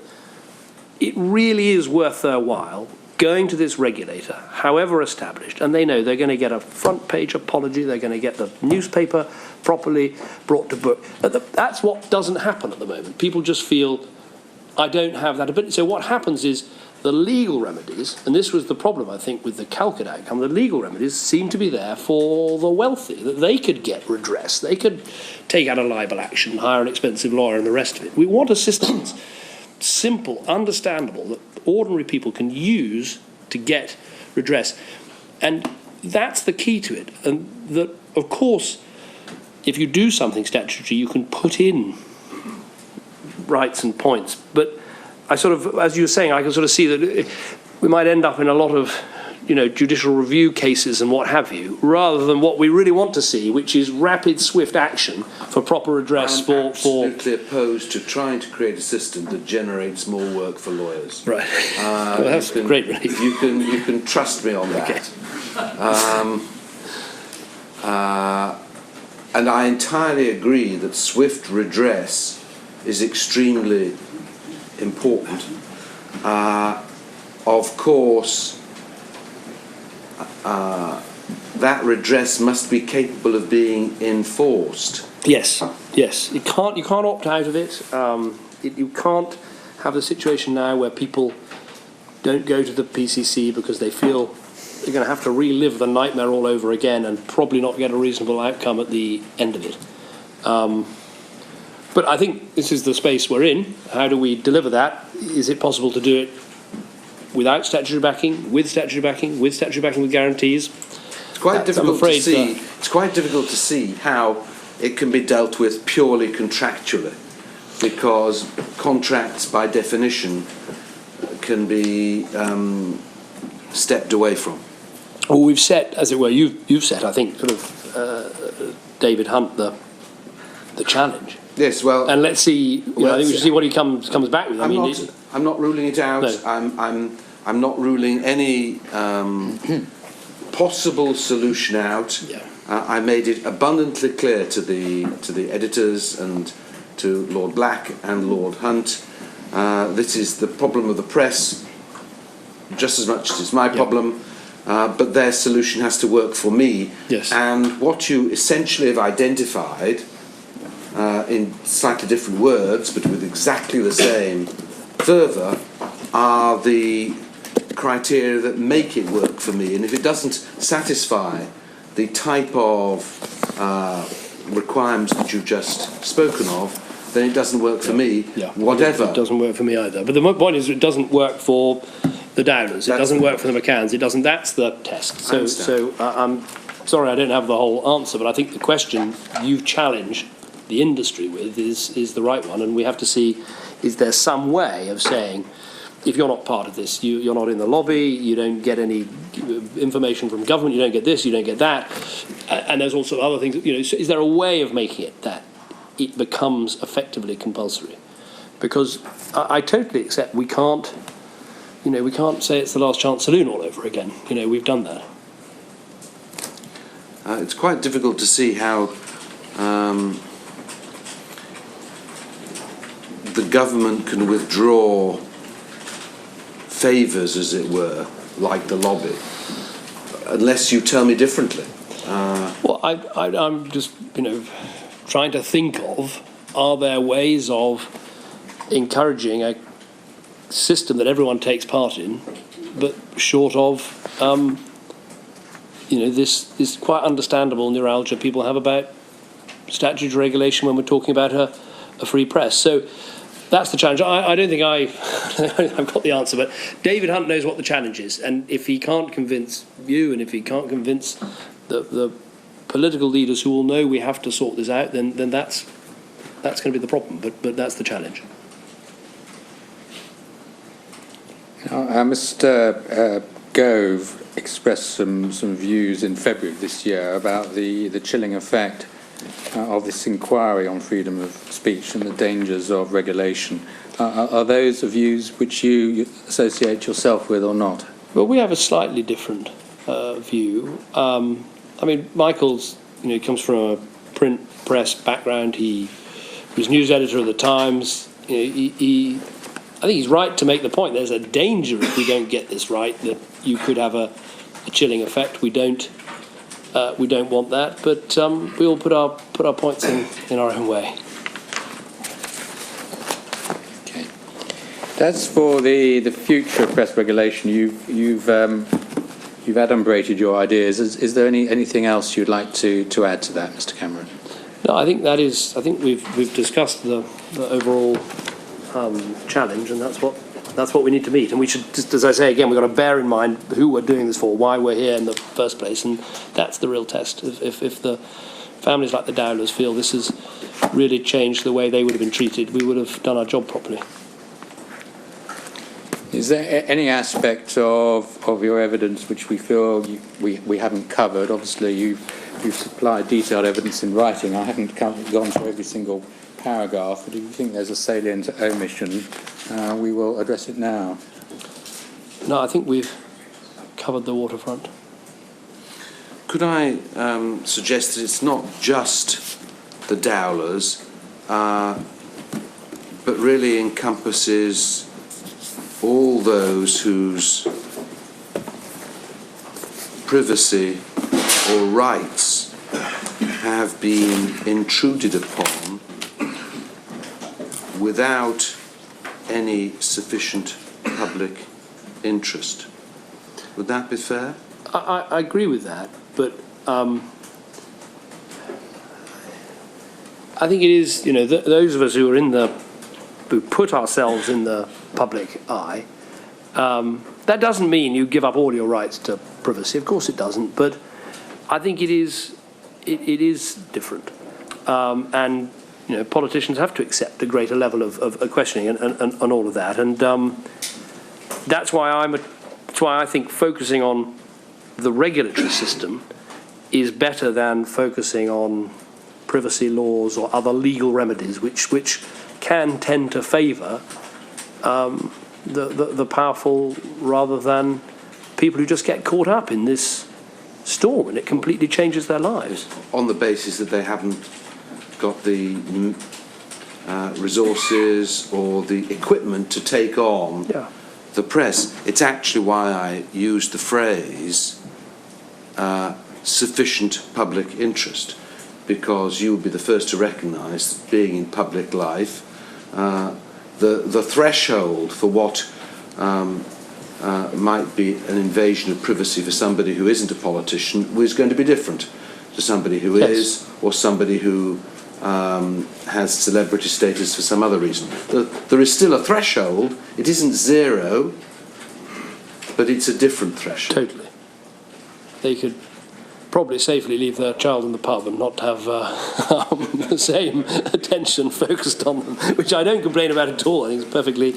S2: it really is worth their while going to this regulator, however established, and they know they're going to get a front page apology, they're going to get the newspaper properly brought to book. That's what doesn't happen at the moment. People just feel, I don't have that ability. So what happens is the legal remedies, and this was the problem, I think, with the Calcutt outcome, the legal remedies seem to be there for the wealthy, that they could get redress, they could take out a libel action, hire an expensive lawyer and the rest of it. We want a system that's simple, understandable, that ordinary people can use to get redress. And that's the key to it. And that, of course, if you do something statutory, you can put in rights and points. But I sort of, as you were saying, I can sort of see that we might end up in a lot of, judicial review cases and what have you, rather than what we really want to see, which is rapid, swift action for proper redress.
S3: I'm absolutely opposed to trying to create a system that generates more work for lawyers.
S2: Right. Well, that's great relief.
S3: You can trust me on that. And I entirely agree that swift redress is extremely important. Of course, that redress must be capable of being enforced.
S2: Yes, yes. You can't opt out of it. You can't have the situation now where people don't go to the PCC because they feel they're going to have to relive the nightmare all over again and probably not get a reasonable outcome at the end of it. But I think this is the space we're in. How do we deliver that? Is it possible to do it without statutory backing, with statutory backing, with statutory backing with guarantees?
S3: It's quite difficult to see. It's quite difficult to see how it can be dealt with purely contractually, because contracts, by definition, can be stepped away from.
S2: Well, we've set, as it were, you've set, I think, sort of David Hunt the challenge.
S3: Yes, well,
S2: and let's see. I think we should see what he comes back with.
S3: I'm not ruling it out. No. I'm not ruling any possible solution out.
S2: Yeah.
S3: I made it abundantly clear to the editors and to Lord Black and Lord Hunt. This is the problem of the press, just as much as it's my problem. But their solution has to work for me.
S2: Yes.
S3: And what you essentially have identified, in slightly different words, but with exactly the same further, are the criteria that make it work for me. And if it doesn't satisfy the type of requirements that you've just spoken of, then it doesn't work for me.
S2: Yeah.
S3: Whatever.
S2: It doesn't work for me either. But the point is, it doesn't work for the Downers. It doesn't work for the McCanns. It doesn't. That's the test. So I'm sorry, I don't have the whole answer, but I think the question you've challenged the industry with is the right one, and we have to see: is there some way of saying, if you're not part of this, you're not in the lobby, you don't get any information from government, you don't get this, you don't get that, and there's also other things. So is there a way of making it that it becomes effectively compulsory? Because I totally accept we can't. We can't say it's the last chance saloon all over again. We've done that.
S3: It's quite difficult to see how the government can withdraw favours, as it were, like the lobby, unless you tell me differently.
S2: Well, I'm just, trying to think of, are there ways of encouraging a system that everyone takes part in, but short of, this quite understandable neuralgia people have about statutory regulation when we're talking about a free press. So that's the challenge. I don't think I've got the answer, but David Hunt knows what the challenge is, and if he can't convince you, and if he can't convince the political leaders who will know we have to sort this out, then that's going to be the problem. But that's the challenge.
S1: Mr. Gove expressed some views in February of this year about the chilling effect of this inquiry on freedom of speech and the dangers of regulation. Are those views which you associate yourself with or not?
S2: Well, we have a slightly different view. Michael's, comes from a print press background. He was news editor of the Times. I think he's right to make the point. There's a danger if we don't get this right that you could have a chilling effect. We don't want that, but we all put our points in our own way.
S1: Okay. As for the future of press regulation, you've adumbrated your ideas. Is there anything else you'd like to add to that, Mr. Cameron?
S2: No, I think we've discussed the overall challenge, and that's what we need to meet. And we should, just as I say again, we've got to bear in mind who we're doing this for, why we're here in the first place, and that's the real test. If the families like the Dowlers feel this has really changed the way they would have been treated, we would have done our job properly.
S1: Is there any aspect of your evidence which we feel we haven't covered? Obviously, you've supplied detailed evidence in writing. I haven't gone through every single paragraph, but if you think there's a salient omission, we will address it now.
S2: No, I think we've covered the waterfront.
S3: Could I suggest that it's not just the Dowlers, but really encompasses all those whose privacy or rights have been intruded upon without any sufficient public interest. Would that be fair?
S2: I agree with that, but I think it is, you know, those of us who are who put ourselves in the public eye, that doesn't mean you give up all your rights to privacy. Of course it doesn't, but I think it is different. And, you know, politicians have to accept a greater level of questioning and all of that. And that's why I think focusing on the regulatory system is better than focusing on privacy laws or other legal remedies, which can tend to favour the powerful rather than people who just get caught up in this storm, and it completely changes their lives.
S3: On the basis that they haven't got the resources or the equipment to take on the press. It's actually why I used the phrase sufficient public interest, because you would be the first to recognise that being in public life, the threshold for what might be an invasion of privacy for somebody who isn't a politician is going to be different to somebody who is, or somebody who has celebrity status for some other reason. There is still a threshold. It isn't zero, but it's a different threshold.
S2: Totally. They could probably safely leave their child in the pub and not have the same attention focused on them, which I don't complain about at all. I think it's a perfectly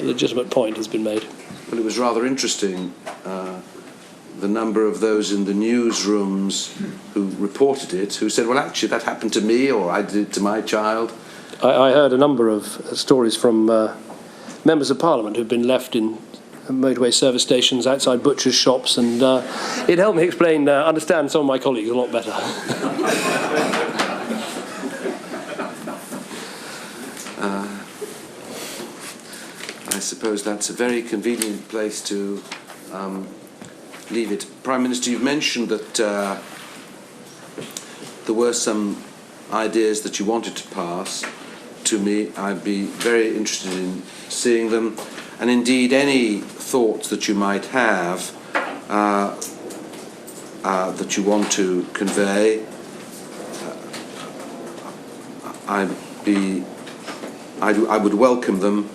S2: legitimate point has been made.
S3: Well, it was rather interesting, the number of those in the newsrooms who reported it, who said, well, actually, that happened to me, or I did it to my child.
S2: I heard a number of stories from members of Parliament who've been left in motorway service stations outside butchers' shops, and it helped me understand some of my colleagues a lot better.
S3: I suppose that's a very convenient place to leave it. Prime Minister, you've mentioned that there were some ideas that you wanted to pass to me. I'd be very interested in seeing them, and indeed any thoughts that you might have that you want to convey. I would welcome them,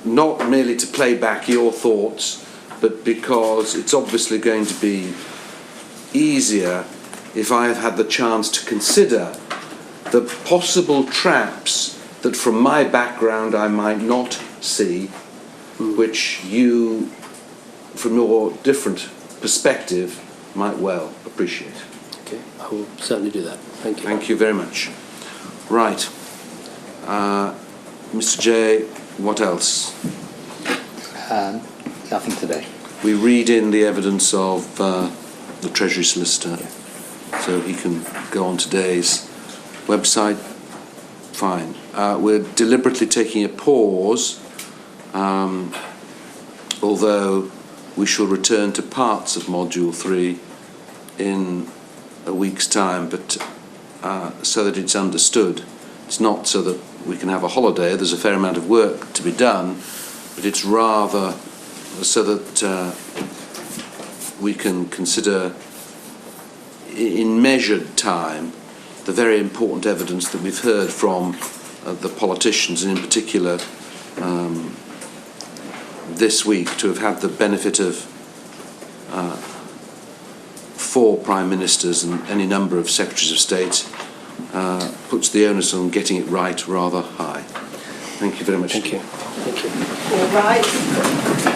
S3: not merely to play back your thoughts, but because it's obviously going to be easier if I have had the chance to consider the possible traps that from my background I might not see, which you, from your different perspective, might well appreciate.
S2: Okay, I will certainly do that. Thank you.
S3: Thank you very much. Right. Mr. J, what else?
S4: Nothing today.
S3: We read in the evidence of the Treasury Solicitor, so he can go on today's website. Fine. We're deliberately taking a pause, although we shall return to parts of Module 3 in a week's time, but so that it's understood. It's not so that we can have a holiday. There's a fair amount of work to be done, but it's rather so that we can consider in measured time the very important evidence that we've heard from the politicians, and in particular this week to have had the benefit of 4 Prime Ministers and any number of Secretaries of State puts the onus on getting it right rather high. Thank you very much.
S2: Thank you. Thank you.
S5: All right.